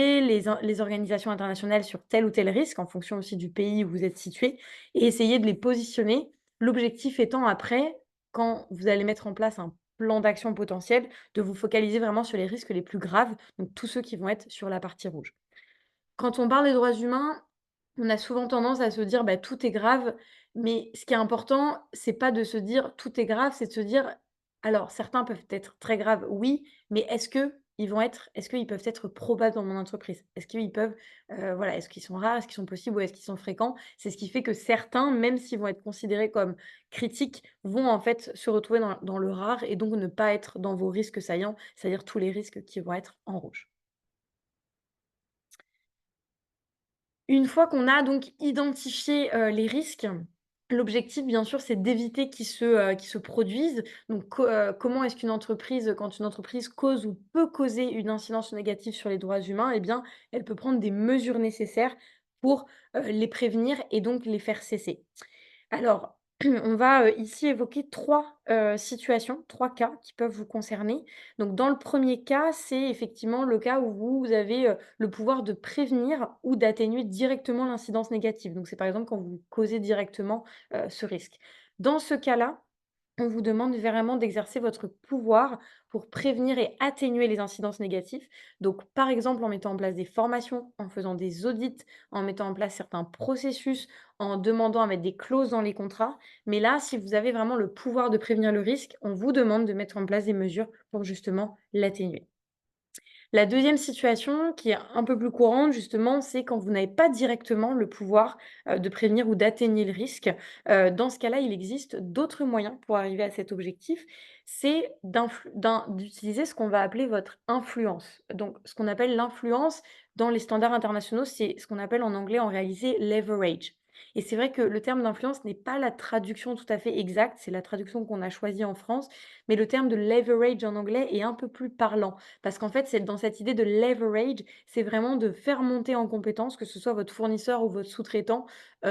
Speaker 2: les organisations internationales sur tel ou tel risque, en fonction aussi du pays où vous êtes situé et essayer de les positionner. L'objectif étant après, quand vous allez mettre en place un plan d'action potentiel, de vous focaliser vraiment sur les risques les plus graves, donc tous ceux qui vont être sur la partie rouge. Quand on parle des droits humains, on a souvent tendance à se dire: «Bah, tout est grave», mais ce qui est important, c'est pas de se dire: «Tout est grave», c'est de se dire: «Alors certains peuvent être très graves, oui, mais est-ce qu'ils peuvent être probables dans mon entreprise? Est-ce qu'ils peuvent, voilà, est-ce qu'ils sont rares? Est-ce qu'ils sont possibles ou est-ce qu'ils sont fréquents?» C'est ce qui fait que certains, même s'ils vont être considérés comme critiques, vont en fait se retrouver dans le rare et donc ne pas être dans vos risques saillants, c'est-à-dire tous les risques qui vont être en rouge. Une fois qu'on a donc identifié, les risques, l'objectif bien sûr, c'est d'éviter qu'ils se produisent. Donc comment est-ce qu'une entreprise, quand une entreprise cause ou peut causer une incidence négative sur les droits humains, eh bien, elle peut prendre des mesures nécessaires pour, les prévenir et donc les faire cesser. Alors, on va, ici évoquer 3 situations, 3 cas qui peuvent vous concerner. Donc dans le premier cas, c'est effectivement le cas où vous avez, le pouvoir de prévenir ou d'atténuer directement l'incidence négative. Donc c'est par exemple quand vous causez directement, ce risque. Dans ce cas-là, on vous demande vraiment d'exercer votre pouvoir pour prévenir et atténuer les incidences négatives. Donc, par exemple, en mettant en place des formations, en faisant des audits, en mettant en place certains processus, en demandant à mettre des clauses dans les contrats. Mais là, si vous avez vraiment le pouvoir de prévenir le risque, on vous demande de mettre en place des mesures pour justement l'atténuer. La deuxième situation, qui est un peu plus courante justement, c'est quand vous n'avez pas directement le pouvoir, de prévenir ou d'atténuer le risque. Dans ce cas-là, il existe d'autres moyens pour arriver à cet objectif. C'est d'utiliser ce qu'on va appeler votre influence. Donc ce qu'on appelle l'influence dans les standards internationaux, c'est ce qu'on appelle en anglais en réalité «leverage» et c'est vrai que le terme d'influence n'est pas la traduction tout à fait exacte, c'est la traduction qu'on a choisie en France, mais le terme de «leverage» en anglais est un peu plus parlant. Parce qu'en fait, c'est dans cette idée de leverage, c'est vraiment de faire monter en compétence, que ce soit votre fournisseur ou votre sous-traitant,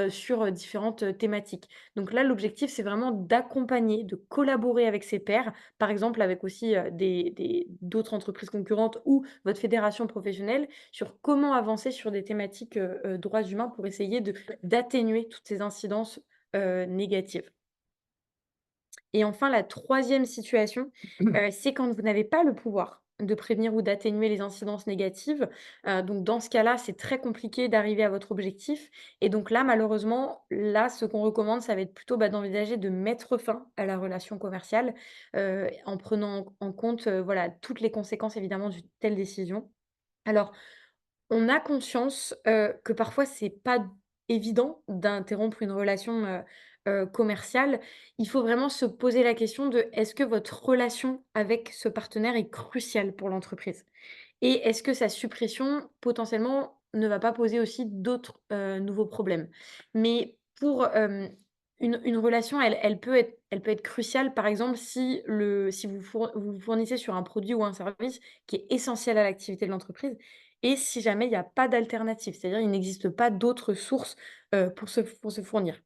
Speaker 2: sur, différentes, thématiques. Donc là, l'objectif, c'est vraiment d'accompagner, de collaborer avec ses pairs, par exemple avec aussi, des d'autres entreprises concurrentes ou votre fédération professionnelle, sur comment avancer sur des thématiques, droits humains pour essayer d'atténuer toutes ces incidences, négatives. Et enfin, la troisième situation, c'est quand vous n'avez pas le pouvoir de prévenir ou d'atténuer les incidences négatives. Donc dans ce cas-là, c'est très compliqué d'arriver à votre objectif et donc là, malheureusement, là, ce qu'on recommande, ça va être plutôt, bah, d'envisager de mettre fin à la relation commerciale, en prenant en compte, voilà, toutes les conséquences évidemment d'une telle décision. Alors on a conscience, que parfois c'est pas évident d'interrompre une relation, commerciale. Il faut vraiment se poser la question de: «Est-ce que votre relation avec ce partenaire est cruciale pour l'entreprise?» Et est-ce que sa suppression, potentiellement, ne va pas poser aussi d'autres, nouveaux problèmes? Mais pour, une relation, elle peut être cruciale, par exemple, si vous vous fournissez sur un produit ou un service qui est essentiel à l'activité de l'entreprise et si jamais il y a pas d'alternative, c'est-à-dire il n'existe pas d'autres sources, pour se fournir.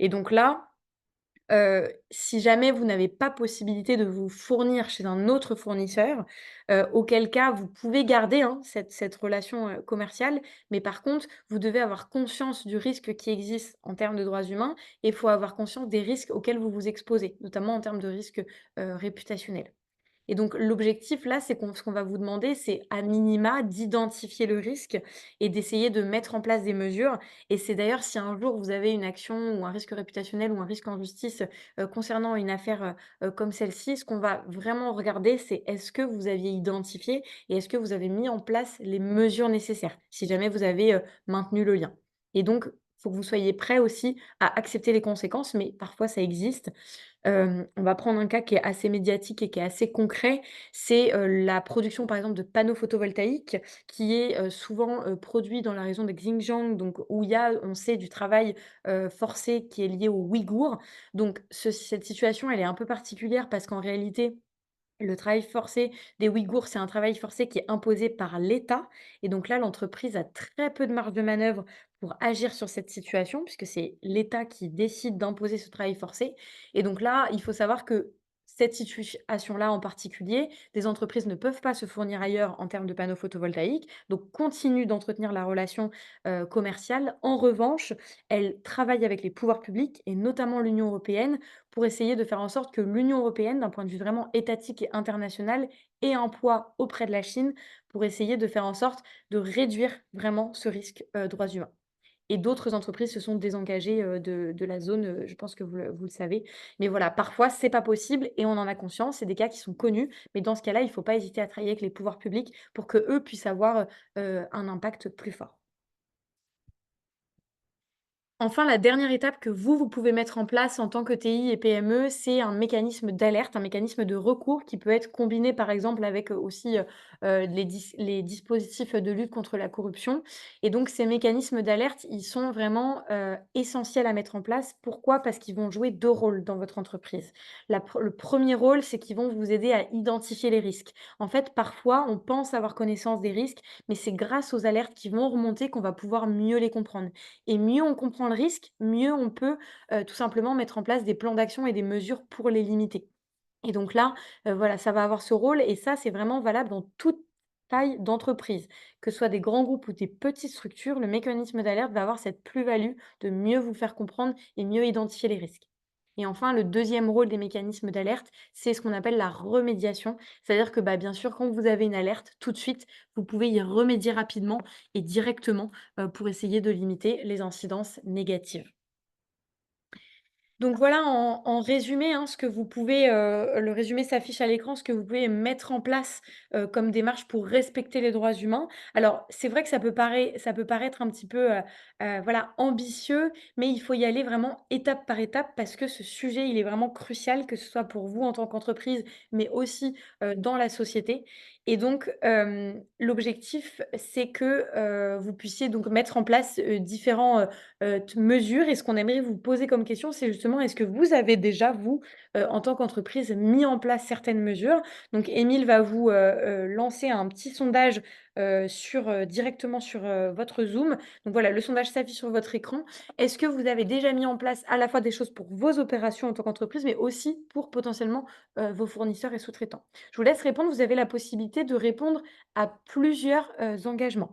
Speaker 2: Et donc là, si jamais vous n'avez pas possibilité de vous fournir chez un autre fournisseur, auquel cas vous pouvez garder, hein, cette relation, commerciale, mais par contre, vous devez avoir conscience du risque qui existe en termes de droits humains et il faut avoir conscience des risques auxquels vous vous exposez, notamment en termes de risques, réputationnels. Et donc l'objectif là, c'est ce qu'on va vous demander, c'est à minima d'identifier le risque et d'essayer de mettre en place des mesures. Et c'est d'ailleurs si un jour vous avez une action ou un risque réputationnel ou un risque en justice, concernant une affaire, comme celle-ci, ce qu'on va vraiment regarder, c'est est-ce que vous aviez identifié et est-ce que vous avez mis en place les mesures nécessaires? Si jamais vous avez, maintenu le lien. Et donc faut que vous soyez prêts aussi à accepter les conséquences, mais parfois ça existe. On va prendre un cas qui est assez médiatique et qui est assez concret. C'est, la production, par exemple, de panneaux photovoltaïques qui est, souvent, produit dans la région de Xinjiang, donc où il y a, on sait, du travail, forcé qui est lié aux Ouïghours. Donc cette situation, elle est un peu particulière parce qu'en réalité, le travail forcé des Ouïghours, c'est un travail forcé qui est imposé par l'État et donc là, l'entreprise a très peu de marge de manœuvre pour agir sur cette situation puisque c'est l'État qui décide d'imposer ce travail forcé et donc là, il faut savoir que cette situation-là en particulier, des entreprises ne peuvent pas se fournir ailleurs en termes de panneaux photovoltaïques, donc continuent d'entretenir la relation, commerciale. En revanche, elles travaillent avec les pouvoirs publics et notamment l'Union européenne pour essayer de faire en sorte que l'Union européenne, d'un point de vue vraiment étatique et international, ait un poids auprès de la Chine pour essayer de faire en sorte de réduire vraiment ce risque, droits humains. Et d'autres entreprises se sont désengagées, de la zone, je pense que vous le savez. Mais voilà, parfois, c'est pas possible et on en a conscience. C'est des cas qui sont connus, mais dans ce cas-là, il ne faut pas hésiter à travailler avec les pouvoirs publics pour qu'eux puissent avoir, un impact plus fort. Enfin, la dernière étape que vous pouvez mettre en place en tant que TI et PME, c'est un mécanisme d'alerte, un mécanisme de recours qui peut être combiné, par exemple, avec, aussi, les dispositifs de lutte contre la corruption et donc ces mécanismes d'alerte, ils sont vraiment, essentiels à mettre en place. Pourquoi? Parce qu'ils vont jouer 2 rôles dans votre entreprise. Le premier rôle, c'est qu'ils vont vous aider à identifier les risques. En fait, parfois, on pense avoir connaissance des risques, mais c'est grâce aux alertes qui vont remonter qu'on va pouvoir mieux les comprendre. Et mieux on comprend le risque, mieux on peut, tout simplement mettre en place des plans d'action et des mesures pour les limiter. Et donc là, voilà, ça va avoir ce rôle et ça, c'est vraiment valable dans toute taille d'entreprise. Que ce soit des grands groupes ou des petites structures, le mécanisme d'alerte va avoir cette plus-value de mieux vous faire comprendre et mieux identifier les risques. Et enfin, le deuxième rôle des mécanismes d'alerte, c'est ce qu'on appelle la remédiation. C'est-à-dire que, bah, bien sûr, quand vous avez une alerte, tout de suite, vous pouvez y remédier rapidement et directement, pour essayer de limiter les incidences négatives. Donc voilà, en résumé, hein, ce que vous pouvez, le résumé s'affiche à l'écran, ce que vous pouvez mettre en place, comme démarche pour respecter les droits humains. Alors, c'est vrai que ça peut paraître un petit peu, voilà, ambitieux, mais il faut y aller vraiment étape par étape parce que ce sujet, il est vraiment crucial, que ce soit pour vous en tant qu'entreprise, mais aussi, dans la société et donc, l'objectif, c'est que, vous puissiez donc mettre en place, différents, t mesures et ce qu'on aimerait vous poser comme question, c'est justement est-ce que vous avez déjà, vous, en tant qu'entreprise, mis en place certaines mesures? Donc Émile va vous, lancer un petit sondage, directement sur, votre Zoom. Donc voilà, le sondage s'affiche sur votre écran. Est-ce que vous avez déjà mis en place à la fois des choses pour vos opérations en tant qu'entreprise, mais aussi pour potentiellement, vos fournisseurs et sous-traitants? Je vous laisse répondre, vous avez la possibilité de répondre à plusieurs, engagements.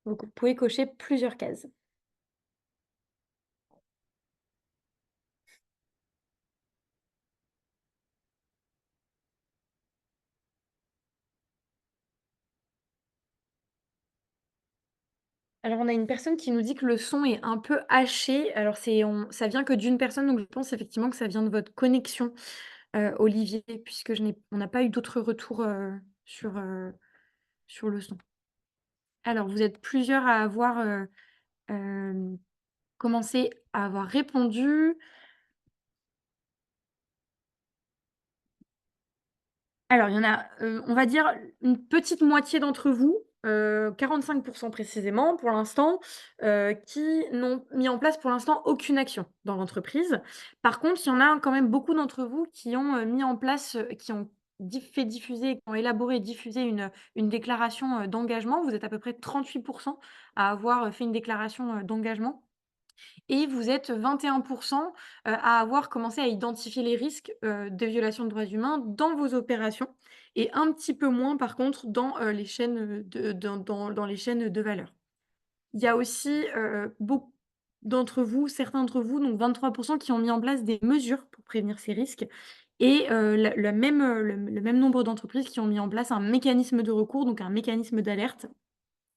Speaker 2: Donc vous pouvez cocher plusieurs cases. Alors, on a une personne qui nous dit que le son est un peu haché. Alors, ça vient que d'une personne, donc je pense effectivement que ça vient de votre connexion, Olivier, puisque on n'a pas eu d'autres retours, sur le son. Alors, vous êtes plusieurs à avoir, commencé à avoir répondu. Alors, il y en a, on va dire une petite moitié d'entre vous, 45 précisément pour l'instant, qui n'ont mis en place pour l'instant aucune action dans l'entreprise. Par contre, il y en a quand même beaucoup d'entre vous qui ont, mis en place, qui ont fait diffuser, qui ont élaboré et diffusé une déclaration, d'engagement. Vous êtes à peu près 38 à avoir, fait une déclaration, d'engagement. Et vous êtes 21 à avoir commencé à identifier les risques, de violation de droits humains dans vos opérations et un petit peu moins par contre dans, les chaînes, dans les chaînes de valeur. Il y a aussi, beaucoup d'entre vous, certains d'entre vous, donc 23 qui ont mis en place des mesures pour prévenir ces risques et le même nombre d'entreprises qui ont mis en place un mécanisme de recours, donc un mécanisme d'alerte.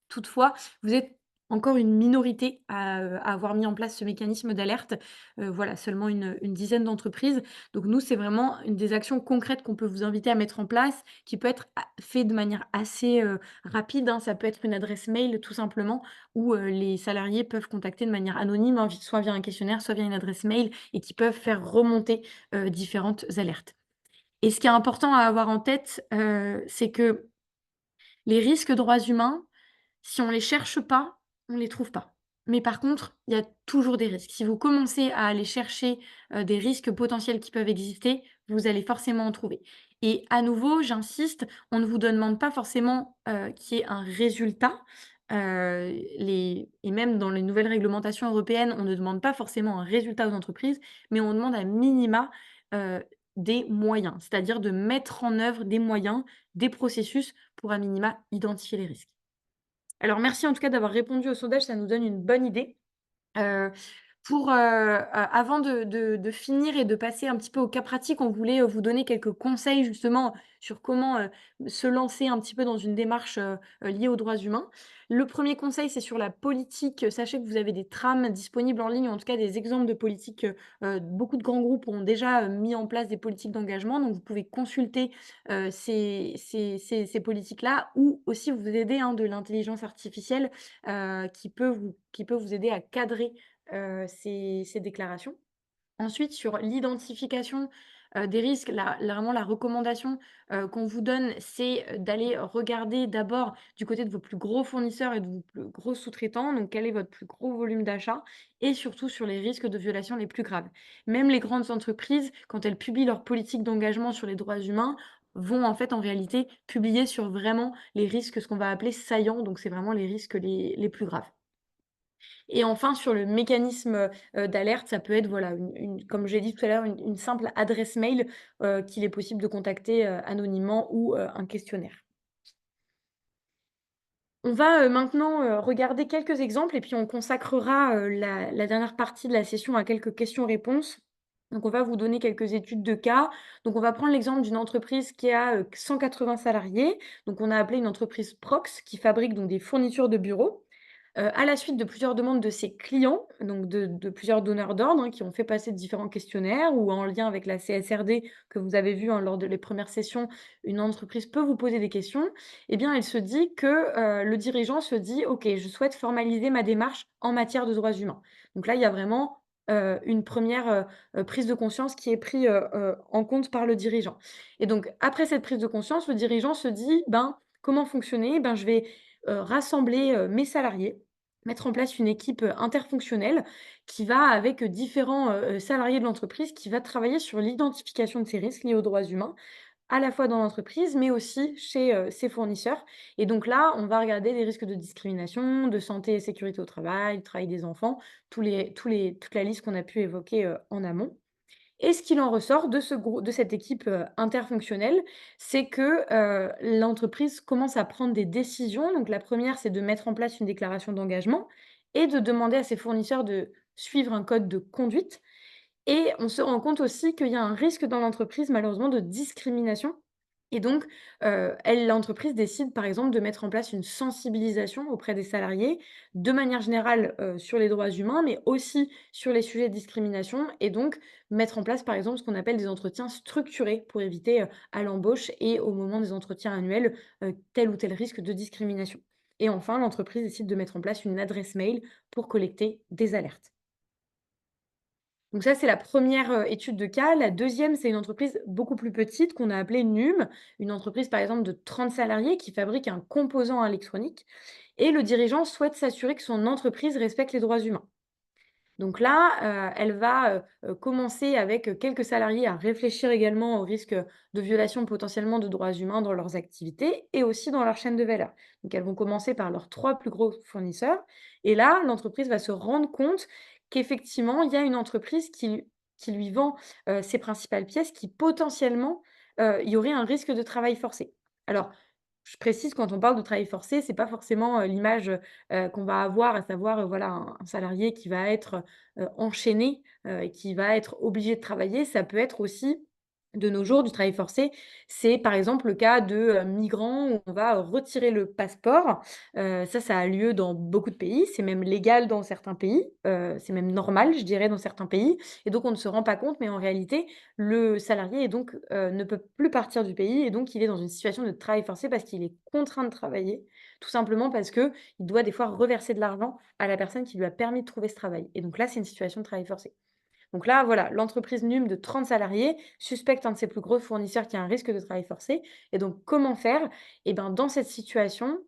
Speaker 2: Toutefois, vous êtes encore une minorité à avoir mis en place ce mécanisme d'alerte. Voilà, seulement une dizaine d'entreprises. Donc nous, c'est vraiment une des actions concrètes qu'on peut vous inviter à mettre en place, qui peut être fait de manière assez, rapide, hein. Ça peut être une adresse mail tout simplement où, les salariés peuvent contacter de manière anonyme, hein, soit via un questionnaire, soit via une adresse mail et qui peuvent faire remonter, différentes alertes. Et ce qui est important à avoir en tête, c'est que les risques droits humains, si on les cherche pas, on les trouve pas. Mais par contre, il y a toujours des risques. Si vous commencez à aller chercher, des risques potentiels qui peuvent exister, vous allez forcément en trouver. Et à nouveau, j'insiste, on ne vous demande pas forcément, qu'il y ait un résultat. Et même dans les nouvelles réglementations européennes, on ne demande pas forcément un résultat aux entreprises, mais on demande à minima, heu, des moyens. C'est-à-dire de mettre en œuvre des moyens, des processus pour à minima identifier les risques. Alors merci en tout cas d'avoir répondu au sondage, ça nous donne une bonne idée. Heu, avant de finir et de passer un petit peu au cas pratique, on voulait, vous donner quelques conseils justement sur comment, se lancer un petit peu dans une démarche, liée aux droits humains. Le premier conseil, c'est sur la politique. Sachez que vous avez des trames disponibles en ligne, ou en tout cas des exemples de politiques, beaucoup de grands groupes ont déjà, mis en place des politiques d'engagement, donc vous pouvez consulter, ces politiques-là, ou aussi vous aider, hein, de l'intelligence artificielle, qui peut vous aider à cadrer, ces déclarations. Ensuite, sur l'identification, des risques, vraiment la recommandation, qu'on vous donne, c'est, d'aller regarder d'abord du côté de vos plus gros fournisseurs et de vos plus gros sous-traitants, donc quel est votre plus gros volume d'achat et surtout sur les risques de violation les plus graves. Même les grandes entreprises, quand elles publient leur politique d'engagement sur les droits humains, vont en fait, en réalité, publier sur vraiment les risques, ce qu'on va appeler saillants, donc c'est vraiment les risques les plus graves. Et enfin, sur le mécanisme, d'alerte, ça peut être, voilà, comme j'ai dit tout à l'heure, une simple adresse mail, qu'il est possible de contacter, anonymement ou, un questionnaire. On va, maintenant, regarder quelques exemples et puis on consacrera, la dernière partie de la session à quelques questions-réponses. Donc on va vous donner quelques études de cas. Donc on va prendre l'exemple d'une entreprise qui a, 180 salariés. Donc on a appelé une entreprise prox qui fabrique donc des fournitures de bureaux. À la suite de plusieurs demandes de ses clients, donc de plusieurs donneurs d'ordre, hein, qui ont fait passer différents questionnaires ou en lien avec la CSRD que vous avez vu, hein, lors de les premières sessions, une entreprise peut vous poser des questions. Eh bien, elle se dit que, le dirigeant se dit: «OK, je souhaite formaliser ma démarche en matière de droits humains». Donc là, il y a vraiment, une première prise de conscience qui est prise en compte par le dirigeant. Et donc après cette prise de conscience, le dirigeant se dit: «Ben, comment fonctionner? Ben, je vais rassembler, mes salariés, mettre en place une équipe, interfonctionnelle qui va avec, différents, salariés de l'entreprise, qui va travailler sur l'identification de ces risques liés aux droits humains, à la fois dans l'entreprise, mais aussi chez, ses fournisseurs. Et donc là, on va regarder les risques de discrimination, de santé et sécurité au travail, travail des enfants, toute la liste qu'on a pu évoquer, en amont. Et ce qu'il en ressort de cette équipe, interfonctionnelle, c'est que, l'entreprise commence à prendre des décisions. Donc la première, c'est de mettre en place une déclaration d'engagement et de demander à ses fournisseurs de suivre un code de conduite. Et on se rend compte aussi qu'il y a un risque dans l'entreprise, malheureusement, de discrimination. Et donc, l'entreprise décide, par exemple, de mettre en place une sensibilisation auprès des salariés, de manière générale, sur les droits humains, mais aussi sur les sujets de discrimination. Et donc, mettre en place, par exemple, ce qu'on appelle des entretiens structurés pour éviter, à l'embauche et au moment des entretiens annuels, tel ou tel risque de discrimination. Et enfin, l'entreprise décide de mettre en place une adresse mail pour collecter des alertes. Donc ça, c'est la première re étude de cas. La deuxième, c'est une entreprise beaucoup plus petite qu'on a appelée NUM, une entreprise, par exemple, de 30 salariés qui fabrique un composant électronique, et le dirigeant souhaite s'assurer que son entreprise respecte les droits humains. Donc là, elle va, commencer avec, quelques salariés à réfléchir également au risque, de violation potentiellement de droits humains dans leurs activités et aussi dans leur chaîne de valeur. Donc elles vont commencer par leurs 3 plus gros fournisseurs et là, l'entreprise va se rendre compte qu'effectivement, il y a une entreprise qui lui vend, ses principales pièces qui potentiellement, il y aurait un risque de travail forcé. Alors, je précise, quand on parle de travail forcé, c'est pas forcément, l'image, qu'on va avoir, à savoir, voilà, un salarié qui va être, enchaîné, et qui va être obligé de travailler. Ça peut être aussi de nos jours, du travail forcé, c'est par exemple le cas de, migrants où on va retirer le passeport. Ça a lieu dans beaucoup de pays, c'est même légal dans certains pays, c'est même normal, je dirais, dans certains pays et donc on ne se rend pas compte, mais en réalité, le salarié est donc, ne peut plus partir du pays et donc il est dans une situation de travail forcé parce qu'il est contraint de travailler, tout simplement parce qu'il doit des fois reverser de l'argent à la personne qui lui a permis de trouver ce travail et donc là, c'est une situation de travail forcé. Donc là, voilà, l'entreprise NUM de 30 salariés suspecte un de ses plus gros fournisseurs qui a un risque de travail forcé. Et donc, comment faire? Eh ben, dans cette situation,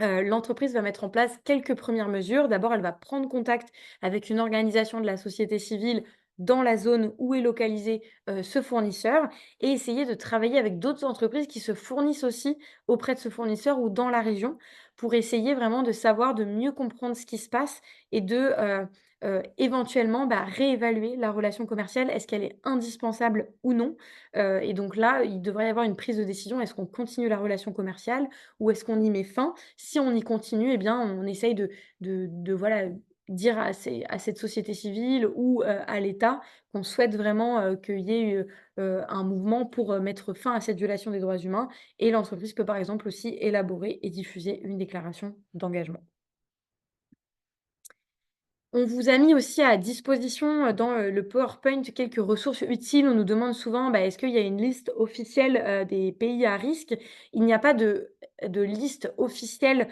Speaker 2: l'entreprise va mettre en place quelques premières mesures. D'abord, elle va prendre contact avec une organisation de la société civile dans la zone où est localisé, ce fournisseur et essayer de travailler avec d'autres entreprises qui se fournissent aussi auprès de ce fournisseur ou dans la région pour essayer vraiment de savoir, de mieux comprendre ce qui se passe et de, éventuellement, bah, réévaluer la relation commerciale. Est-ce qu'elle est indispensable ou non? Et donc là, il devrait y avoir une prise de décision. Est-ce qu'on continue la relation commerciale ou est-ce qu'on y met fin? Si on y continue, eh bien, on essaye de voilà, dire à cette société civile ou, à l'État qu'on souhaite vraiment, qu'il y ait, un mouvement pour, mettre fin à cette violation des droits humains et l'entreprise peut, par exemple, aussi élaborer et diffuser une déclaration d'engagement. On vous a mis aussi à disposition, dans, le PowerPoint quelques ressources utiles. On nous demande souvent, bah, est-ce qu'il y a une liste officielle, des pays à risque? Il n'y a pas de liste officielle,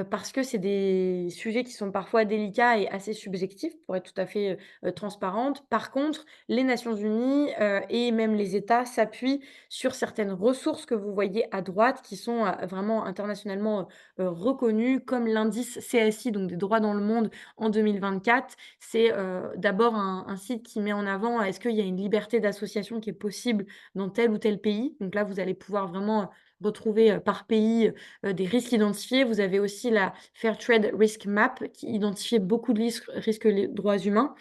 Speaker 2: parce que c'est des sujets qui sont parfois délicats et assez subjectifs, pour être tout à fait, transparente. Par contre, les Nations unies, et même les États s'appuient sur certaines ressources que vous voyez à droite qui sont, vraiment internationalement, reconnues, comme l'indice CSI, donc des droits dans le monde en 2024. C'est, d'abord un site qui met en avant, est-ce qu'il y a une liberté d'association qui est possible dans tel ou tel pays? Donc là, vous allez pouvoir vraiment, retrouver, par pays, des risques identifiés. Vous avez aussi la Fairtrade Risk Map qui identifie beaucoup de risques les droits humains.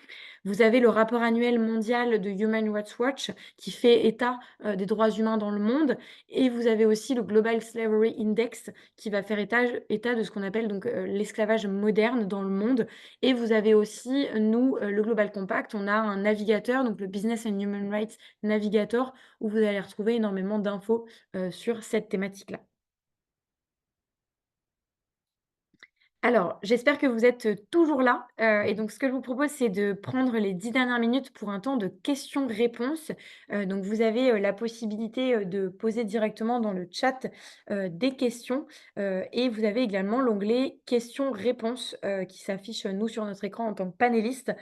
Speaker 2: Vous avez le rapport annuel mondial de Human Rights Watch qui fait état, des droits humains dans le monde et vous avez aussi le Global Slavery Index qui va faire état de ce qu'on appelle donc, l'esclavage moderne dans le monde et vous avez aussi, nous, le Global Compact, on a un navigateur, donc le Business and Human Rights Navigator, où vous allez retrouver énormément d'infos, sur cette thématique-là. Alors, j'espère que vous êtes, toujours là, et donc ce que je vous propose, c'est de prendre les 10 dernières minutes pour un temps de questions-réponses. Donc vous avez, la possibilité, de poser directement dans le chat, des questions, et vous avez également l'onglet questions-réponses, qui s'affiche, nous, sur notre écran en tant que panélistes,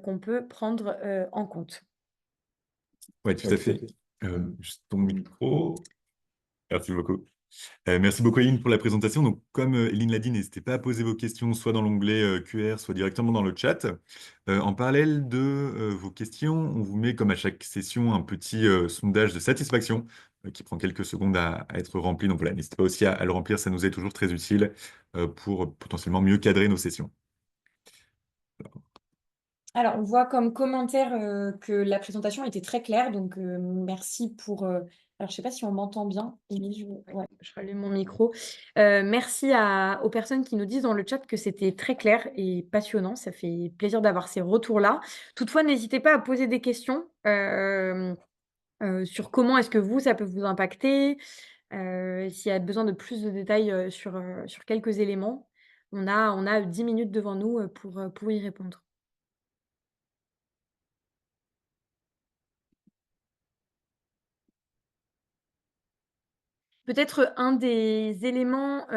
Speaker 2: qu'on peut prendre, en compte.
Speaker 1: Ouais, tout à fait. Juste ton micro. Merci beaucoup. Merci beaucoup, Eline, pour la présentation. Donc, comme Eline l'a dit, n'hésitez pas à poser vos questions soit dans l'onglet QR, soit directement dans le chat. En parallèle de vos questions, on vous met, comme à chaque session, un petit sondage de satisfaction qui prend quelques secondes à être rempli. Donc voilà, n'hésitez pas aussi à le remplir, ça nous est toujours très utile pour potentiellement mieux cadrer nos sessions.
Speaker 2: Alors, on voit comme commentaire, que la présentation était très claire, donc merci pour, alors je sais pas si on m'entend bien, Émilie, ouais, je rallume mon micro. Merci aux personnes qui nous disent dans le chat que c'était très clair et passionnant. Ça fait plaisir d'avoir ces retours-là. Toutefois, n'hésitez pas à poser des questions, sur comment est-ce que vous, ça peut vous impacter, s'il y a besoin de plus de détails, sur quelques éléments. On a 10 minutes devant nous, pour y répondre. Peut-être un des éléments,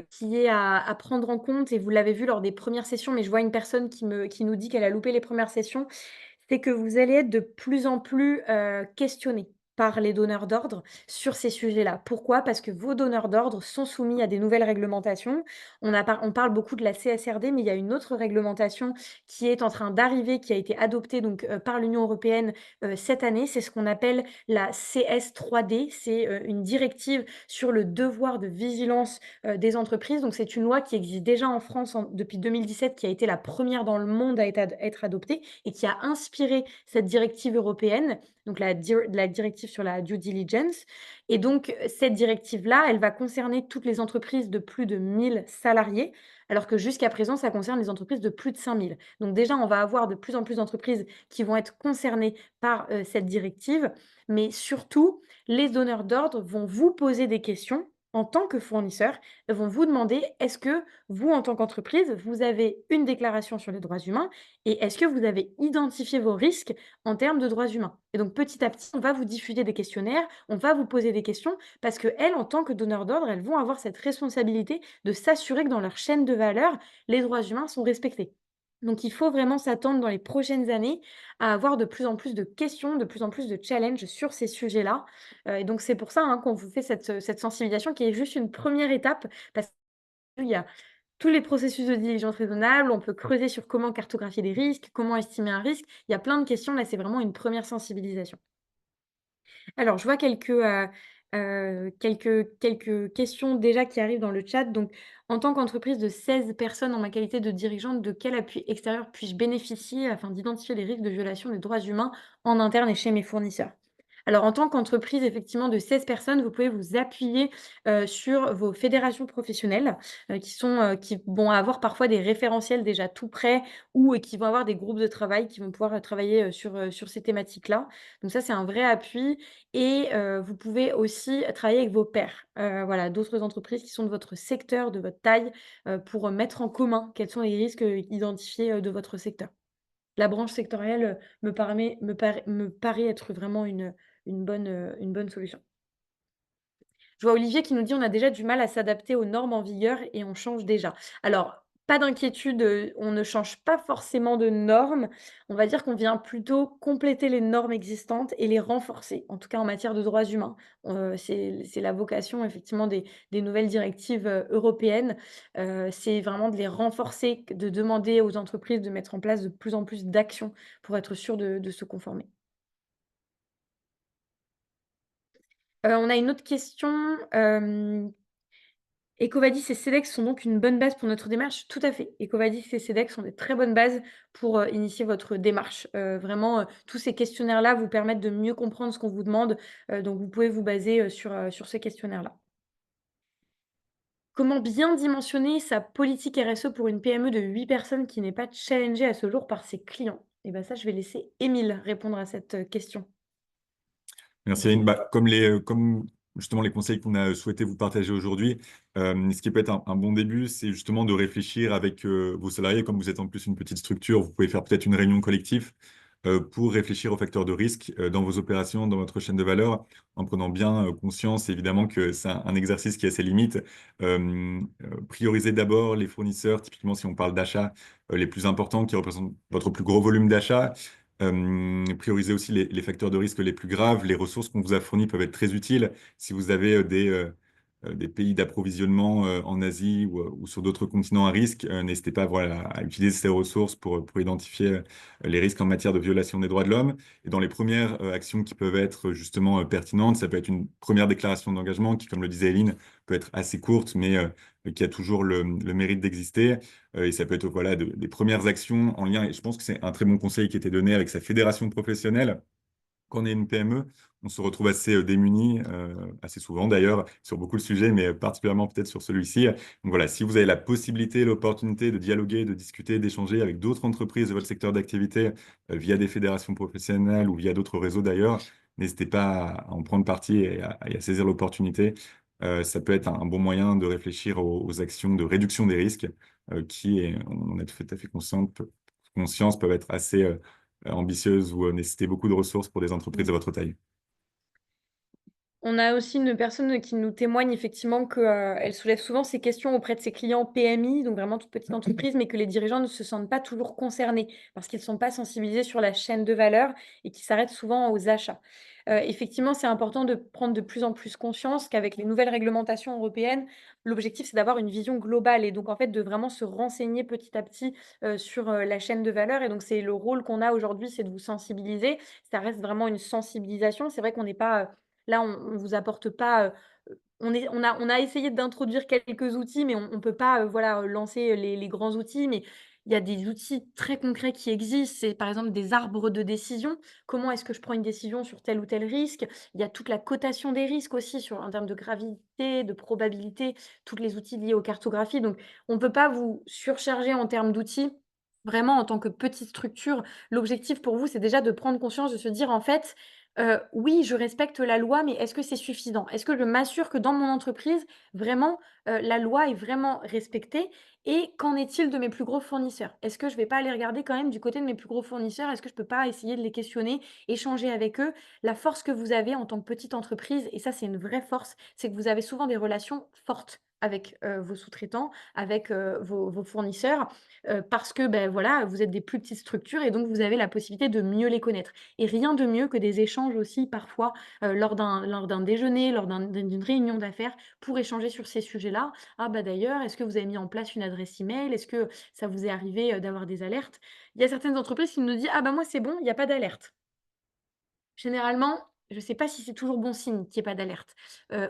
Speaker 2: qui est à prendre en compte et vous l'avez vu lors des premières sessions, mais je vois une personne qui nous dit qu'elle a loupé les premières sessions, c'est que vous allez être de plus en plus, questionnés par les donneurs d'ordre sur ces sujets-là. Pourquoi? Parce que vos donneurs d'ordre sont soumis à des nouvelles réglementations. On parle beaucoup de la CSRD, mais il y a une autre réglementation qui est en train d'arriver, qui a été adoptée donc, par l'Union européenne, cette année. C'est ce qu'on appelle la CS3D. C'est, une directive sur le devoir de vigilance, des entreprises. Donc c'est une loi qui existe déjà en France depuis 2017, qui a été la première dans le monde à être adoptée et qui a inspiré cette directive européenne, donc la directive directive sur la due diligence et donc cette directive-là, elle va concerner toutes les entreprises de plus de 1000 salariés, alors que jusqu'à présent, ça concerne les entreprises de plus de 5000. Donc déjà, on va avoir de plus en plus d'entreprises qui vont être concernées par, cette directive, mais surtout, les donneurs d'ordre vont vous poser des questions en tant que fournisseur, vont vous demander: «Est-ce que vous, en tant qu'entreprise, vous avez une déclaration sur les droits humains et est-ce que vous avez identifié vos risques en termes de droits humains?» Et donc petit à petit, on va vous diffuser des questionnaires, on va vous poser des questions parce qu'elles, en tant que donneurs d'ordre, elles vont avoir cette responsabilité de s'assurer que dans leur chaîne de valeur, les droits humains sont respectés. Donc il faut vraiment s'attendre dans les prochaines années à avoir de plus en plus de questions, de plus en plus de challenges sur ces sujets-là. Et donc c'est pour ça, hein, qu'on vous fait cette sensibilisation qui est juste une première étape parce qu'il y a tous les processus de diligence raisonnable, on peut creuser sur comment cartographier des risques, comment estimer un risque. Il y a plein de questions, là, c'est vraiment une première sensibilisation. Alors, je vois quelques questions déjà qui arrivent dans le chat. Donc, en tant qu'entreprise de 16 personnes en ma qualité de dirigeante, de quel appui extérieur puis-je bénéficier afin d'identifier les risques de violation des droits humains en interne et chez mes fournisseurs? Alors, en tant qu'entreprise, effectivement, de 16 personnes, vous pouvez vous appuyer, sur vos fédérations professionnelles, qui vont avoir parfois des référentiels déjà tout prêts ou, qui vont avoir des groupes de travail qui vont pouvoir, travailler, sur ces thématiques-là. Donc ça, c'est un vrai appui et vous pouvez aussi travailler avec vos pairs, voilà, d'autres entreprises qui sont de votre secteur, de votre taille, pour mettre en commun quels sont les risques, identifiés, de votre secteur. La branche sectorielle, me paraît être vraiment une bonne solution. Je vois Olivier qui nous dit: «On a déjà du mal à s'adapter aux normes en vigueur et on change déjà». Alors, pas d'inquiétude, on ne change pas forcément de normes. On va dire qu'on vient plutôt compléter les normes existantes et les renforcer, en tout cas en matière de droits humains. C'est la vocation effectivement des nouvelles directives, européennes. C'est vraiment de les renforcer, de demander aux entreprises de mettre en place de plus en plus d'actions pour être sûr de se conformer. On a une autre question, Ecovadis et Cedex sont donc une bonne base pour notre démarche? Tout à fait. Ecovadis et Cedex sont des très bonnes bases pour, initier votre démarche. Vraiment, tous ces questionnaires-là vous permettent de mieux comprendre ce qu'on vous demande, donc vous pouvez vous baser, sur ces questionnaires-là. Comment bien dimensionner sa politique RSE pour une PME de 8 personnes qui n'est pas challengée à ce jour par ses clients? Et ben ça, je vais laisser Émile répondre à cette, question.
Speaker 1: Merci Aline. Bah, comme justement les conseils qu'on a souhaité vous partager aujourd'hui, ce qui peut être un bon début, c'est justement de réfléchir avec vos salariés. Comme vous êtes en plus une petite structure, vous pouvez faire peut-être une réunion collective pour réfléchir aux facteurs de risque dans vos opérations, dans votre chaîne de valeur, en prenant bien conscience, évidemment, que c'est un exercice qui a ses limites. Priorisez d'abord les fournisseurs, typiquement si on parle d'achats, les plus importants qui représentent votre plus gros volume d'achat. Prioriser aussi les facteurs de risque les plus graves. Les ressources qu'on vous a fournies peuvent être très utiles. Si vous avez des pays d'approvisionnement en Asie ou sur d'autres continents à risque, n'hésitez pas voilà, à utiliser ces ressources pour identifier les risques en matière de violation des droits de l'homme. Et dans les premières actions qui peuvent être justement pertinentes, ça peut être une première déclaration d'engagement qui, comme le disait Eline, peut être assez courte, mais qui a toujours le mérite d'exister. Et ça peut être voilà, des premières actions en lien, et je pense que c'est un très bon conseil qui était donné avec sa fédération professionnelle. Quand on est une PME, on se retrouve assez démuni, assez souvent d'ailleurs, sur beaucoup de sujets, mais particulièrement peut-être sur celui-ci. Donc voilà, si vous avez la possibilité, l'opportunité de dialoguer, de discuter, d'échanger avec d'autres entreprises de votre secteur d'activité via des fédérations professionnelles ou via d'autres réseaux d'ailleurs, n'hésitez pas à en prendre parti et à saisir l'opportunité. Ça peut être un bon moyen de réfléchir aux actions de réduction des risques qui, on en a tout à fait conscience, peuvent être assez ambitieuses ou nécessiter beaucoup de ressources pour des entreprises de votre taille.
Speaker 2: On a aussi une personne qui nous témoigne effectivement qu'elle soulève souvent ces questions auprès de ses clients PMI, donc vraiment toute petite entreprise, mais que les dirigeants ne se sentent pas toujours concernés parce qu'ils ne sont pas sensibilisés sur la chaîne de valeur et qui s'arrêtent souvent aux achats. Effectivement, c'est important de prendre de plus en plus conscience qu'avec les nouvelles réglementations européennes, l'objectif, c'est d'avoir une vision globale et donc en fait de vraiment se renseigner petit à petit, sur, la chaîne de valeur et donc c'est le rôle qu'on a aujourd'hui, c'est de vous sensibiliser. Ça reste vraiment une sensibilisation. C'est vrai qu'on n'est pas, là, on vous apporte pas, on a essayé d'introduire quelques outils, mais on peut pas, voilà, lancer les grands outils, mais il y a des outils très concrets qui existent. C'est par exemple des arbres de décision. Comment est-ce que je prends une décision sur tel ou tel risque? Il y a toute la cotation des risques aussi en termes de gravité, de probabilité, tous les outils liés aux cartographies. Donc, on ne peut pas vous surcharger en termes d'outils. Vraiment, en tant que petite structure, l'objectif pour vous, c'est déjà de prendre conscience, de se dire, en fait, oui, je respecte la loi, mais est-ce que c'est suffisant? Est-ce que je m'assure que dans mon entreprise, vraiment, la loi est vraiment respectée? Et qu'en est-il de mes plus gros fournisseurs? Est-ce que je vais pas aller regarder quand même du côté de mes plus gros fournisseurs? Est-ce que je peux pas essayer de les questionner, échanger avec eux? La force que vous avez en tant que petite entreprise, et ça, c'est une vraie force, c'est que vous avez souvent des relations fortes avec, vos sous-traitants, avec, vos fournisseurs, parce que, beh, voilà, vous êtes des plus petites structures et donc vous avez la possibilité de mieux les connaître. Et rien de mieux que des échanges aussi parfois, lors d'un déjeuner, d'une réunion d'affaires pour échanger sur ces sujets-là. Ah bah d'ailleurs, est-ce que vous avez mis en place une adresse email? Est-ce que ça vous est arrivé, d'avoir des alertes? Il y a certaines entreprises qui nous disent: «Ah bah moi c'est bon, il y a pas d'alerte». Généralement, je ne sais pas si c'est toujours bon signe qu'il y ait pas d'alerte.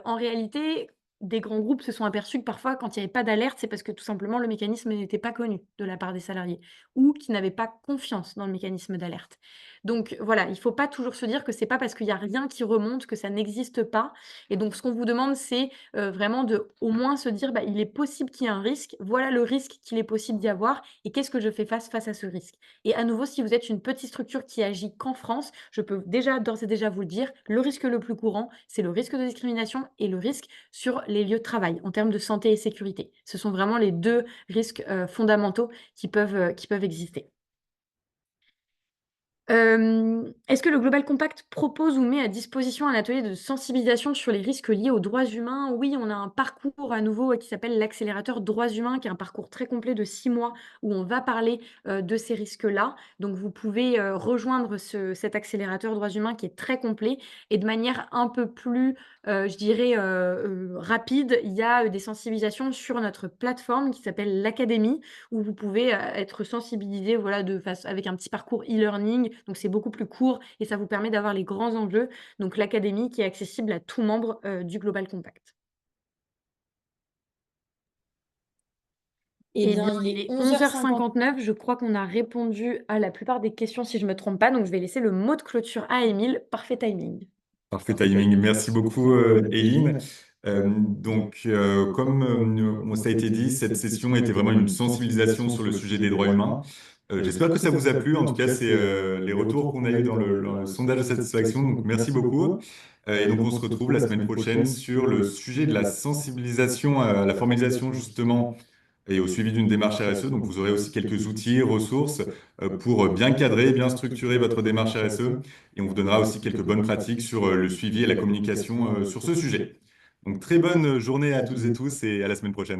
Speaker 2: En réalité, des grands groupes se sont aperçus que parfois, quand il y avait pas d'alerte, c'est parce que tout simplement le mécanisme n'était pas connu de la part des salariés ou qu'ils n'avaient pas confiance dans le mécanisme d'alerte. Donc voilà, il ne faut pas toujours se dire que c'est pas parce qu'il y a rien qui remonte que ça n'existe pas. Et donc ce qu'on vous demande, c'est, vraiment de au moins se dire: «Bah, il est possible qu'il y ait un risque. Voilà le risque qu'il est possible d'y avoir et qu'est-ce que je fais face à ce risque?» Et à nouveau, si vous êtes une petite structure qui agit qu'en France, je peux déjà, d'ores et déjà vous le dire, le risque le plus courant, c'est le risque de discrimination et le risque sur les lieux de travail, en termes de santé et sécurité. Ce sont vraiment les 2 risques, fondamentaux qui peuvent exister. Est-ce que le Global Compact propose ou met à disposition un atelier de sensibilisation sur les risques liés aux droits humains? Oui, on a un parcours à nouveau qui s'appelle l'accélérateur droits humains, qui est un parcours très complet de 6 mois où on va parler, de ces risques-là. Donc vous pouvez, rejoindre cet accélérateur droits humains qui est très complet et de manière un peu plus, je dirais, rapide, il y a, des sensibilisations sur notre plateforme qui s'appelle l'académie où vous pouvez, être sensibilisé, voilà, de face avec un petit parcours e-learning, donc c'est beaucoup plus court et ça vous permet d'avoir les grands enjeux. Donc l'académie qui est accessible à tout membre, du Global Compact.
Speaker 3: Eh
Speaker 2: Eh bien,
Speaker 3: bien, il
Speaker 2: il
Speaker 3: est
Speaker 2: est
Speaker 3: 11h50.
Speaker 2: 11h59, je crois qu'on a répondu à la plupart des questions si je me trompe pas, donc je vais laisser le mot de clôture à Émile. Parfait timing.
Speaker 1: Parfait timing. Merci beaucoup, Eileen. Comme ça a été dit, cette session était vraiment une sensibilisation sur le sujet des droits humains. J'espère que ça vous a plu. En tout cas, c'est les retours qu'on a eus dans le sondage de satisfaction. Donc, merci beaucoup. Et donc, on se retrouve la semaine prochaine sur le sujet de la sensibilisation à la formalisation, justement, et au suivi d'une démarche RSE. Donc, vous aurez aussi quelques outils, ressources pour bien cadrer, bien structurer votre démarche RSE. Et on vous donnera aussi quelques bonnes pratiques sur le suivi et la communication sur ce sujet. Donc, très bonne journée à toutes et tous et à la semaine prochaine.